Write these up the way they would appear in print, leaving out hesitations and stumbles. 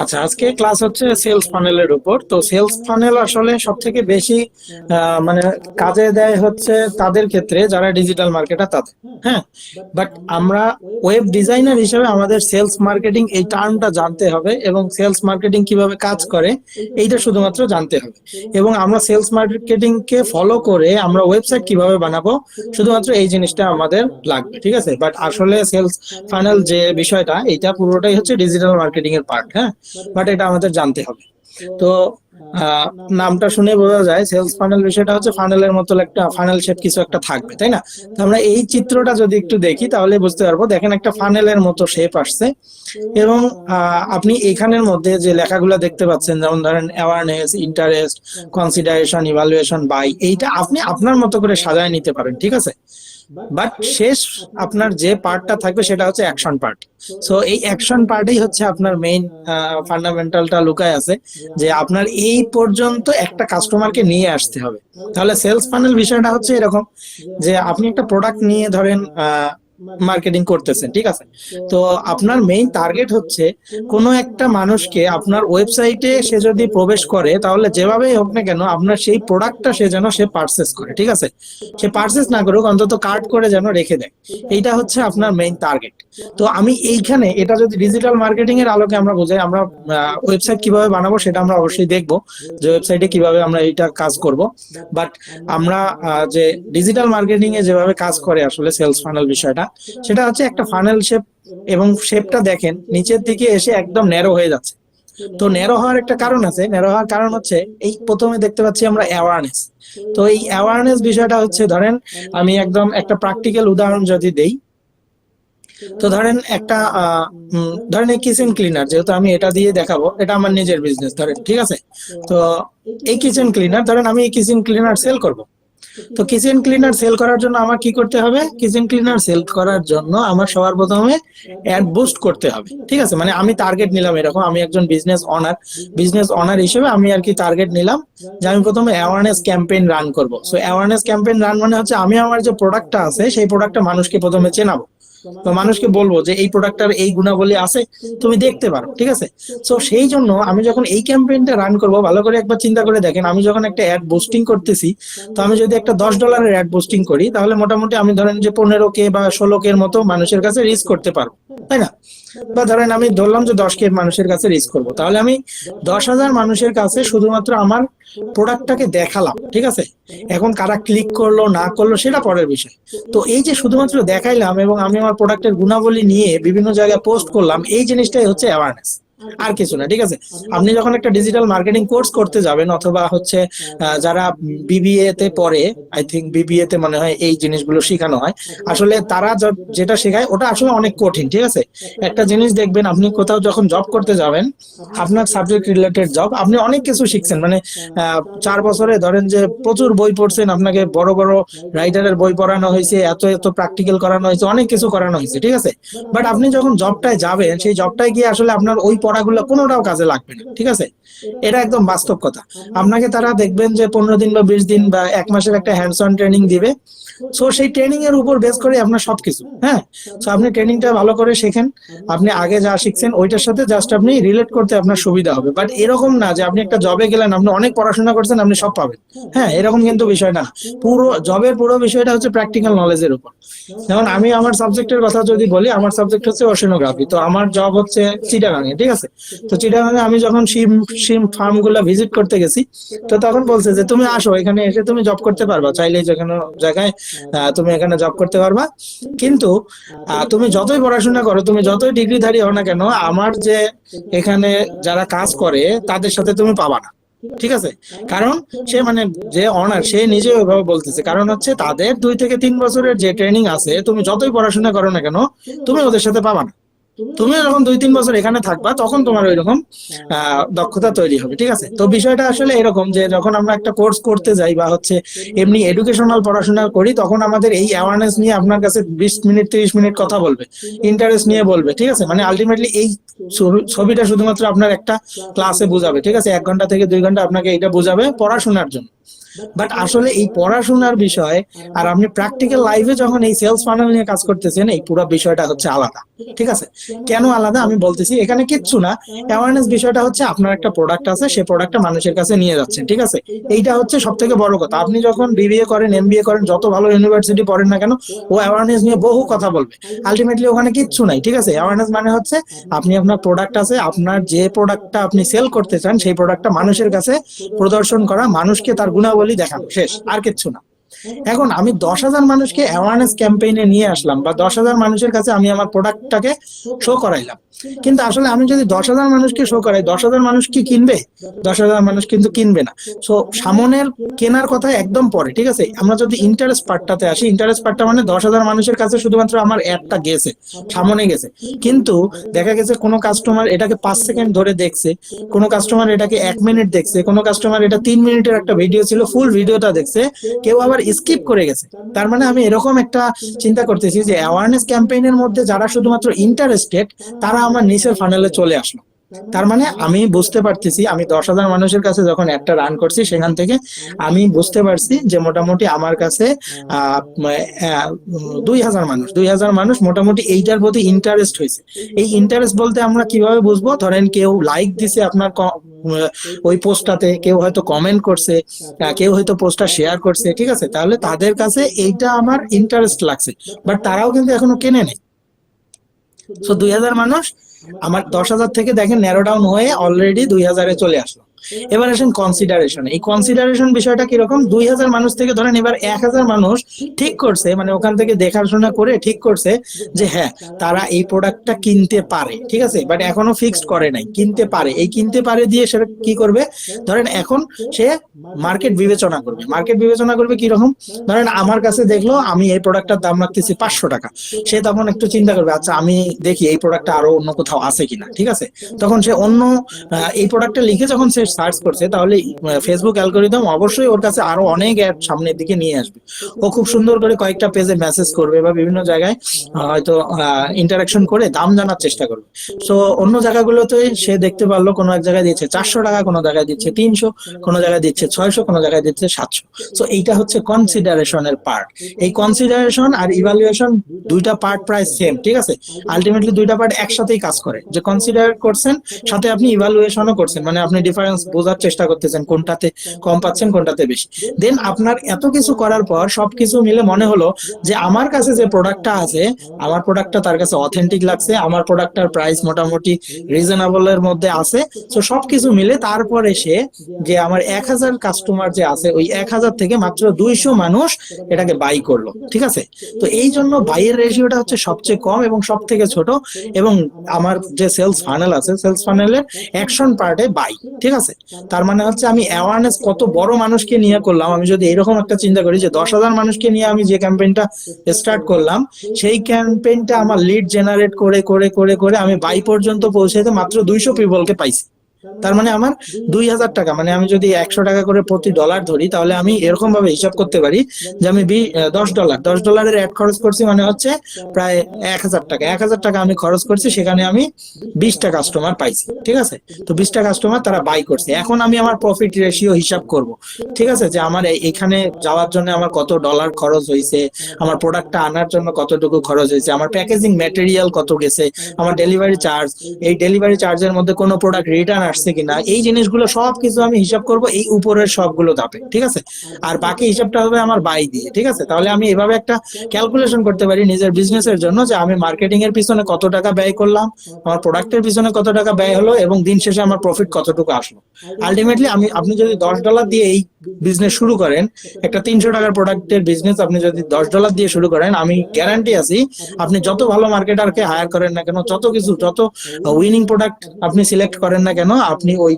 আচ্ছা, আজকে ক্লাস হচ্ছে সেলস ফানেলের উপর। তো সেলস ফানেল আসলে সব থেকে বেশি মানে কাজে দেয় হচ্ছে তাদের ক্ষেত্রে যারা ডিজিটাল মার্কেটার তাদের। হ্যাঁ, বাট আমরা ওয়েব ডিজাইনার হিসেবে আমাদের সেলস মার্কেটিং এই টার্মটা জানতে হবে এবং সেলস মার্কেটিং কিভাবে কাজ করে এইটা শুধুমাত্র জানতে হবে। এবং আমরা সেলস মার্কেটিং কে ফলো করে আমরা ওয়েবসাইট কিভাবে বানাবো শুধুমাত্র এই জিনিসটা আমাদের লাগবে, ঠিক আছে। বাট আসলে সেলস ফানেল যে বিষয়টা, এটা পুরোটাই হচ্ছে ডিজিটাল মার্কেটিং এর পার্ট। হ্যাঁ, বাট এটা আমাদের জানতে হবে। তো আহ, নামটা শুনে বোঝা যায় সেলস ফানেল বিষয়টা হচ্ছে ফানেলের মতো একটা ফানেল শেপ কিছু একটা থাকবে, তাই না? তো আমরা এই চিত্রটা যদি একটু দেখি তাহলে বুঝতে পারবো। দেখেন, একটা ফানেলের মতো শেপ আসছে এবং আপনি এখানের মধ্যে যে লেখাগুলো দেখতে পাচ্ছেন, যেমন ধরেন awareness, interest, consideration, evaluation, buy, এইটা আপনি আপনার মতো করে সাজায় নিতে পারেন, ঠিক আছে। বাট শেষ আপনার যে পার্টটা থাকবে সেটা হচ্ছে অ্যাকশন পার্ট। সো এই অ্যাকশন পার্টেই হচ্ছে আপনার মেইন ফান্ডামেন্টালটা লুকায় আছে, যে আপনার এই পর্যন্ত একটা কাস্টমারকে নিয়ে আসতে হবে। তাহলে সেলস ফানেল বিষয়টা হচ্ছে এরকম, যে আপনি একটা প্রোডাক্ট নিয়ে ধরেন মার্কেটিং করতেছেন, ঠিক আছে। তো আপনার মেইন টার্গেট হচ্ছে কোনো একটা মানুষকে আপনার ওয়েবসাইটে সে যদি প্রবেশ করে, তাহলে যেভাবেই হোক না কেন আপনার সেই প্রোডাক্টটা সে যেন সে পারচেস করে, ঠিক আছে। সে পারচেস না করুক, অন্তত কার্ট করে যেন রেখে দেয়। এইটা হচ্ছে আপনার মেইন টার্গেট। তো আমি এইখানে এটা যদি ডিজিটাল মার্কেটিং এর আলোকে আমরা বুঝাই, আমরা ওয়েবসাইট কিভাবে বানাবো সেটা আমরা অবশ্যই দেখবো, যে ওয়েবসাইটে কিভাবে আমরা এইটা কাজ করব। বাট আমরা যে ডিজিটাল মার্কেটিং এ যেভাবে কাজ করে আসলে সেলস ফানেল বিষয়টা, সেটা হচ্ছে একটা ফানেল শেপ। এবং শেপটা দেখেন নিচের দিকে এসে একদম ন্যারো হয়ে যাচ্ছে। তো ন্যারো হওয়ার একটা কারণ আছে। ন্যারো হওয়ার কারণ হচ্ছে এই প্রথমে দেখতে পাচ্ছি আমরা অ্যাওয়ারনেস। তো এই অ্যাওয়ারনেস বিষয়টা হচ্ছে, ধরেন আমি একদম একটা প্র্যাকটিক্যাল উদাহরণ যদি দেই, তো ধরেন একটা ধরেন এই কিচেন ক্লিনার, যেহেতু আমি এটা দিয়ে দেখাবো, এটা আমার নিজের বিজনেস ধরেন, ঠিক আছে। তো এই কিচেন ক্লিনার, ধরেন আমি এই কিচেন ক্লিনার সেল করব। তো কিচেন ক্লিনার সেল করার জন্য আমার কি করতে হবে? কিচেন ক্লিনার সেল করার জন্য আমার সবার প্রথমে অ্যাড বুস্ট করতে হবে, ঠিক আছে। মানে আমি টার্গেট নিলাম এরকম, আমি একজন বিজনেস অনার হিসেবে আমি আর কি টার্গেট নিলাম যে আমি প্রথমে অ্যাওয়ারনেস ক্যাম্পেইন রান করব। সো অ্যাওয়ারনেস ক্যাম্পেইন রান মানে হচ্ছে আমি আমার যে প্রোডাক্টটা আছে সেই প্রোডাক্টটা মানুষকে প্রথমে চেনাবো। তো মানুষকে বলবো যে এই প্রোডাক্টটার এই গুণাবলী আছে, তুমি দেখতে পারো, ঠিক আছে। তো সেই জন্য আমি যখন এই ক্যাম্পেইনটা রান করব, ভালো করে একবার চিন্তা করে দেখেন, আমি যখন একটা অ্যাড বুস্টিং করতেছি, তো আমি যদি একটা $10 অ্যাড বুস্টিং করি, তাহলে মোটামুটি আমি ধরেন যে 15K বা 16K মতো মানুষের কাছে রিচ করতে পারবো, তাই না? বা ধরেন আমি ধরলাম যে 10K মানুষের কাছে রিচ করব, তাহলে আমি 10,000 মানুষের কাছে শুধুমাত্র আমার প্রোডাক্টটাকে দেখালাম, ঠিক আছে। এখন কারা ক্লিক করলো না করলো সেটা পরের বিষয়। তো এই যে শুধুমাত্র দেখাইলাম এবং আমি আমার প্রোডাক্টের গুণাবলী নিয়ে বিভিন্ন জায়গায় পোস্ট করলাম, এই জিনিসটাই হচ্ছে অ্যাওয়ারনেস, আর কিছু না, ঠিক আছে। আপনি যখন একটা ডিজিটাল মার্কেটিং কোর্স করতে যাবেন, অথবা হচ্ছে যারা বিবিএ তে পড়ে, আই থিঙ্ক বিবিএ তে মনে হয় এই জিনিসগুলো শেখানো হয়। আসলে তারা যেটা শেখায় ওটা আসলে অনেক কঠিন, ঠিক আছে। একটা জিনিস দেখবেন, আপনি কোথাও যখন জব করতে যাবেন, আপনার সাবজেক্ট রিলেটেড জব, আপনি অনেক কিছু শিখছেন, মানে 4 বছরে ধরেন যে প্রচুর বই পড়ছেন, আপনাকে বড় বড় রাইটারের বই পড়ানো হয়েছে, এত এত প্র্যাকটিক্যাল করানো হয়েছে, অনেক কিছু করানো হয়েছে, ঠিক আছে। বাট আপনি যখন জবটায় যাবেন, সেই জবটায় গিয়ে আসলে আপনার ওই পড়াগুলো কোনোটাও কাজে লাগবে না, ঠিক আছে। এটা একদম বাস্তব কথা। আপনাকে তারা দেখবেন যে 15 দিন বা 20 দিন বা 1 মাসের একটা হ্যান্ডস অন ট্রেনিং দিবে। সো সেই ট্রেনিং এর উপর বেস করে আপনার সবকিছু, হ্যাঁ। সো আপনি ট্রেনিংটা ভালো করে শেখেন, আপনি আগে যা শিখছেন ওইটার সাথে জাস্ট আপনি রিলেট করতে আপনার সুবিধা হবে। বাট এরকম না যে আপনি একটা জবে গেলেন, আপনি অনেক পড়াশোনা করছেন, আপনি সব পাবেন। হ্যাঁ, এরকম কিন্তু বিষয় না। পুরো জবের পুরো বিষয়টা হচ্ছে প্র্যাকটিক্যাল নলেজের উপর। যেমন আমি আমার সাবজেক্টের কথা যদি বলি, আমার সাবজেক্ট হচ্ছে ওশেনোগ্রাফি। তো আমার জব হচ্ছে চিটাগাঙে, ঠিক আছে। তো চিটাগাঙে আমি যখন শিম শিম ফার্ম গুলা ভিজিট করতে গেছি, তো তখন বলছে যে তুমি আসো, এখানে এসে তুমি জব করতে পারবা, চাইলে যে কোনো জায়গায় তুমি এখানে জব করতে পারবা। কিন্তু তুমি যতই পড়াশোনা করো, তুমি যতই ডিগ্রিধারী হও না কেন, আমার যে এখানে যারা কাজ করে তাদের সাথে তুমি পাবা না, ঠিক আছে। কারণ সে মানে যে অনার, সে নিজে ওইভাবে বলতেছে, কারণ হচ্ছে তাদের 2 থেকে 3 বছরের যে ট্রেনিং আছে, তুমি যতই পড়াশোনা করো না কেন, তুমি ওদের সাথে পাবা না। তুমি যখন 2-3 বছর এখানে থাকবা, তখন তোমার ওইরকম দক্ষতা তৈরি হবে, ঠিক আছে। তো বিষয়টা আসলে এরকম, যে যখন আমরা একটা কোর্স করতে যাই বা হচ্ছে এমনি এডুকেশনাল পড়াশোনা করি, তখন আমাদের এই অ্যাওয়ারনেস নিয়ে আপনার কাছে 20 মিনিট 30 মিনিট কথা বলবে, ইন্টারেস্ট নিয়ে বলবে, ঠিক আছে। মানে আলটিমেটলি এই ছবিটা শুধুমাত্র আপনার একটা ক্লাসে বোঝাবে, ঠিক আছে। 1 ঘন্টা থেকে 2 ঘন্টা আপনাকে এটা বোঝাবে পড়াশোনার জন্য। বাট আসলে এই পড়াশোনার বিষয় আর আপনি প্র্যাকটিক্যাল লাইফে যখন এই সেলস ফানেল নিয়ে কাজ করতেছেন, এই পুরো বিষয়টা হচ্ছে আলাদা। ঠিক আছে, কেন আলাদা আমি বলতেছি। এখানে কিচ্ছু না, অ্যাওয়ারনেস বিষয়টা হচ্ছে আপনার একটা প্রোডাক্ট আছে, সেই প্রোডাক্টটা মানুষের কাছে নিয়ে যাচ্ছেন। ঠিক আছে, এইটা হচ্ছে সব থেকে বড় কথা। আপনি যখন বিবিএ করেন, এমবিএ করেন, যত ভালো ইউনিভার্সিটি পড়েন না কেন, ও অ্যাওয়ারনেস নিয়ে বহু কথা বলবে, আলটিমেটলি ওখানে কিচ্ছু নাই। ঠিক আছে, অ্যাওয়ারনেস মানে হচ্ছে আপনি আপনার প্রোডাক্ট আছে, আপনার যে প্রোডাক্টটা আপনি সেল করতে চান সেই প্রোডাক্টটা মানুষের কাছে প্রদর্শন করা, মানুষকে তার গুণাবলী দেখানো, শেষ, আর কিচ্ছু না। এখন আমি 10,000 মানুষকে অ্যাওয়ারনেস ক্যাম্পেইনে নিয়ে আসলাম, বা 10,000 মানুষের কাছে আমি আমার প্রোডাক্টটাকে শো করাইলাম, কিন্তু আসলে আমি যদি 10,000 মানুষকে শো করাই, 10,000 মানুষ কি কিনবে? 10,000 মানুষ কিন্তু কিনবে না। সো সামনের কেনার কথা একদম পরে। ঠিক আছে, আমরা যদি ইন্টারেস্ট পার্টটাতে আসি, ইন্টারেস্ট পার্টটা মানে 10,000 মানুষের কাছে শুধুমাত্র আমার অ্যাডটা গেছে, সামনে গেছে, কিন্তু দেখা গেছে কোনো কাস্টমার এটাকে 5 সেকেন্ড ধরে দেখছে, কোনো কাস্টমার এটাকে 1 মিনিট দেখছে, কোনো কাস্টমার এটা 3 মিনিটের একটা ভিডিও ছিল, ফুল ভিডিওটা দেখছে, কেউ আবার স্কিপ করে গেছে। তার মানে আমি এরকম একটা চিন্তা করতেছি যে অ্যাওয়ারনেস ক্যাম্পেইনের মধ্যে যারা শুধুমাত্র ইন্টারেস্টেড, তারা আমার নিচের ফানেলে চলে আসলো। তার মানে আমি বুঝতে পারতেছি, আমি 10,000 মানুষের কাছে যখন একটা রান করছি, সেখান থেকে আমি বুঝতে পারছি যে মোটামুটি আমার কাছে 2,000 মানুষ মোটামুটি এইটার প্রতি ইন্টারেস্ট হয়েছে। এই ইন্টারেস্ট বলতে আমরা কিভাবে বুঝবো? ধরেন কেউ লাইক দিছে আপনার ওই পোস্টটাতে, কেউ হয়তো কমেন্ট করছে, কেউ হয়তো পোস্টটা শেয়ার করছে। ঠিক আছে, তাহলে তাদের কাছে এইটা আমার ইন্টারেস্ট লাগছে, বাট তারাও কিন্তু এখনো কেনে নেই। সো 2,000 মানুষ আমার 10,000 থেকে দেখেন ন্যারো ডাউন হয়ে অলরেডি 2,000-এ চলে আসলো। এবার আসেন কনসিডারেশন। এই কনসিডারেশন বিষয়টা কিরকম? 2,000 মানুষ থেকে ধরেন এবার 1,000 মানুষ ঠিক করছে, মানে ওখান থেকে দেখাশোনা করে ঠিক করছে যে হ্যাঁ, তারা এই প্রোডাক্টটা কিনতে পারে। ঠিক আছে, বাট এখনো ফিক্সড করে নাই, কিনতে পারে। এই কিনতে পারে দিয়ে সেটা কি করবে? ধরেন এখন সে মার্কেট বিবেচনা করবে। মার্কেট বিবেচনা করবে কিরকম? ধরেন আমার কাছে দেখলো আমি এই প্রোডাক্টটার দাম রাখতেছি 500 টাকা, সে তখন একটু চিন্তা করবে, আচ্ছা আমি দেখি এই প্রোডাক্টটা আরো অন্য কোথাও আছে কিনা। ঠিক আছে, তখন সে অন্য এই প্রোডাক্টটা লিখে যখন সে সার্চ করছে, তাহলে ফেসবুক অ্যালগোরিদম অবশ্যই ওর কাছে আরো অনেক অ্যাড সামনের দিকে নিয়ে আসবে। ও খুব সুন্দর করে কয়েকটা পেজে মেসেজ করবে বা বিভিন্ন জায়গায় হয়তো ইন্টারাকশন করে দাম জানার চেষ্টা করবে। সো অন্য জায়গাগুলোতে সে দেখতে পারলো কোনো এক জায়গায় দিচ্ছে 400 টাকা, কোনো জায়গায় দিচ্ছে 300, কোনো জায়গায় দিচ্ছে 600, কোনো জায়গায় দিচ্ছে 700। সো এইটা হচ্ছে কনসিডারেশনের পার্ট। এই কনসিডারেশন আর ইভালুয়েশন দুইটা পার্ট প্রায় সেম। ঠিক আছে, আলটিমেটলি দুইটা পার্ট একসাথেই কাজ করে, যে কনসিডার করছেন সাথে আপনি ইভালুয়েশনও করছেন, মানে আপনি ডিফারেন্স বোঝার চেষ্টা করতেছেন কোনটাতে কম পাচ্ছেন কোনটাতে বেশি। দেন আপনার এত কিছু করার পর সবকিছু মিলে মনে হলো যে আমার কাছে যে প্রোডাক্টটা আছে, আমার প্রোডাক্টটা তার কাছে অথেন্টিক লাগছে, আমার প্রোডাক্টটার প্রাইস মোটামুটি রিজনেবল এর মধ্যে আছে। তো সবকিছু মিলে তারপরে সে যে আমার 1,000 কাস্টমার যে আছে, ওই 1,000 থেকে মাত্র 200 মানুষ এটাকে বাই করলো। ঠিক আছে, তো এই জন্য বাইয়ের রেশিওটা হচ্ছে সবচেয়ে কম এবং সব থেকে ছোট। এবং আমার যে সেলস ফানেল আছে, সেলস ফানেলের অ্যাকশন পার্টে বাই। ঠিক আছে, তার মানে হচ্ছে আমি অ্যাওয়ারনেস কত বড় মানুষকে নিয়ে করলাম। আমি যদি এরকম একটা চিন্তা করি যে 10,000 মানুষকে নিয়ে আমি যে ক্যাম্পেইনটা স্টার্ট করলাম, সেই ক্যাম্পেইনটা আমার লিড জেনারেট করে করে করে করে আমি বাই পর্যন্ত পৌঁছাইতে মাত্র 200 পিপলকে পাইছি। তার মানে আমার 2,000 টাকা, মানে আমি যদি 100 টাকা করে প্রতি ডলার ধরি, তাহলে আমি এরকম ভাবে হিসাব করতে পারি যে আমি $10 অ্যাড খরচ করছি, মানে হচ্ছে প্রায় 1,000 টাকা। 1,000 টাকা আমি খরচ করছি, সেখানে আমি 20টা কাস্টমার পাইছি। ঠিক আছে, তো 20টা কাস্টমার তারা বাই করছে। এখন আমি আমার প্রফিট রেশিও হিসাব করব। ঠিক আছে, যে আমার এখানে যাওয়ার জন্য আমার কত ডলার খরচ হয়েছে, আমার প্রোডাক্টটা আনার জন্য কতটুকু খরচ হয়েছে, আমার প্যাকেজিং ম্যাটেরিয়াল কত গেছে, আমার ডেলিভারি চার্জ, এই ডেলিভারি চার্জের মধ্যে কোনো প্রোডাক্ট রিটার্ন আসছে কিনা, এই জিনিসগুলো সবকিছু আমি হিসাব করব এই উপরের সবগুলো ধাপে। ঠিক আছে, আর বাকি হিসাবটা হবে আমার বাই দিয়ে। ঠিক আছে, তাহলে আমি এভাবে একটা ক্যালকুলেশন করতে পারি নিজের বিজনেসের জন্য, যে আমি মার্কেটিং এর পিছনে কত টাকা ব্যয় করলাম, আমার প্রোডাক্টের পিছনে কত টাকা ব্যয় হলো, এবং দিন শেষে আমার প্রফিট কতটুকু আসলো। আলটিমেটলি আপনি যদি $10 দিয়ে এই বিজনেস শুরু করেন, একটা 300 টাকার প্রোডাক্টের বিজনেস আপনি যদি $10 দিয়ে শুরু করেন, আমি গ্যারান্টি আছি আপনি যত ভালো মার্কেটারকে হায়ার করেন না কেন, যত উইনিং প্রোডাক্ট আপনি সিলেক্ট করেন না কেন, আপনি ওই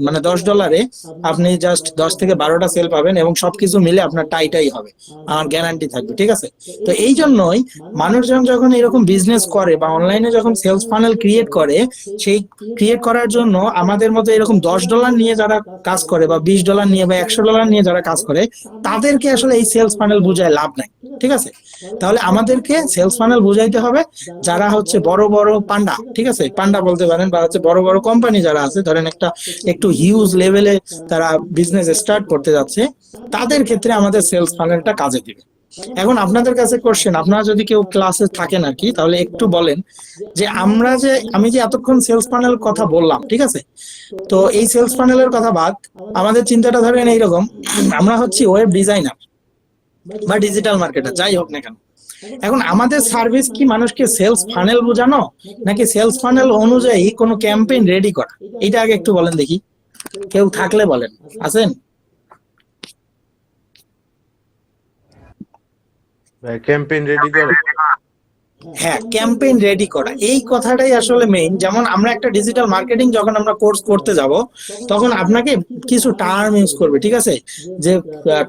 মানে $10 আপনি জাস্ট 10 থেকে 12টা সেল পাবেন, এবং সবকিছু মিলে আপনার টাইটাই হবে, আমার গ্যারান্টি থাকবে। ঠিক আছে, তো এই জন্যই মানুষজন যখন এরকম বিজনেস করে বা অনলাইনে যখন সেলস ফানেল ক্রিয়েট করে, সেই ক্রিয়েট করার জন্য আমাদের মতো এরকম $10 নিয়ে যারা কাজ করে, বা $20 নিয়ে বা $100 নিয়ে যারা কাজ করে, তাদেরকে আসলে এই সেলস ফানেল বুঝায় লাভ নাই। ঠিক আছে, তাহলে আমাদেরকে সেলস ফানেল বুঝাইতে হবে যারা হচ্ছে বড় বড় পান্ডা। ঠিক আছে, পান্ডা বলতে পারেন, বা হচ্ছে বড় বড় কোম্পানি যারা যারা আছে, ধরেন একটা একটু হিউজ লেভেলে তারা বিজনেস স্টার্ট করতে যাচ্ছে, তাদের ক্ষেত্রে আমাদের সেলস ফানেলটা কাজে দিবে। এখন আপনাদের কাছে কোশ্চেন, আপনারা যদি কেউ ক্লাসে থাকেন আর কি, তাহলে একটু বলেন যে আমি যে এতক্ষণ সেলস ফানেল কথা বললাম, ঠিক আছে, তো এই সেলস ফানেলের কথা বাদ, আমাদের চিন্তাটা ধরেন এইরকম, আমরা হচ্ছি ওয়েব ডিজাইনার বা ডিজিটাল মার্কেটার, যাই হোক না কেন। এখন আমাদের সার্ভিস কি মানুষকে সেলস ফানেল বোঝানো, নাকি সেলস ফানেল অনুযায়ী কোনো ক্যাম্পেইন রেডি করা? এটা আগে একটু বলেন দেখি, কেউ থাকলে বলেন, আছেন? ক্যাম্পেইন রেডি করো। হ্যাঁ, ক্যাম্পেইন রেডি করা, এই কথাটাই আসলে মেইন। যেমন আমরা একটা ডিজিটাল মার্কেটিং যখন আমরা কোর্স করতে যাব, তখন আপনাকে কিছু টার্ম ইউজ করবে, ঠিক আছে, যে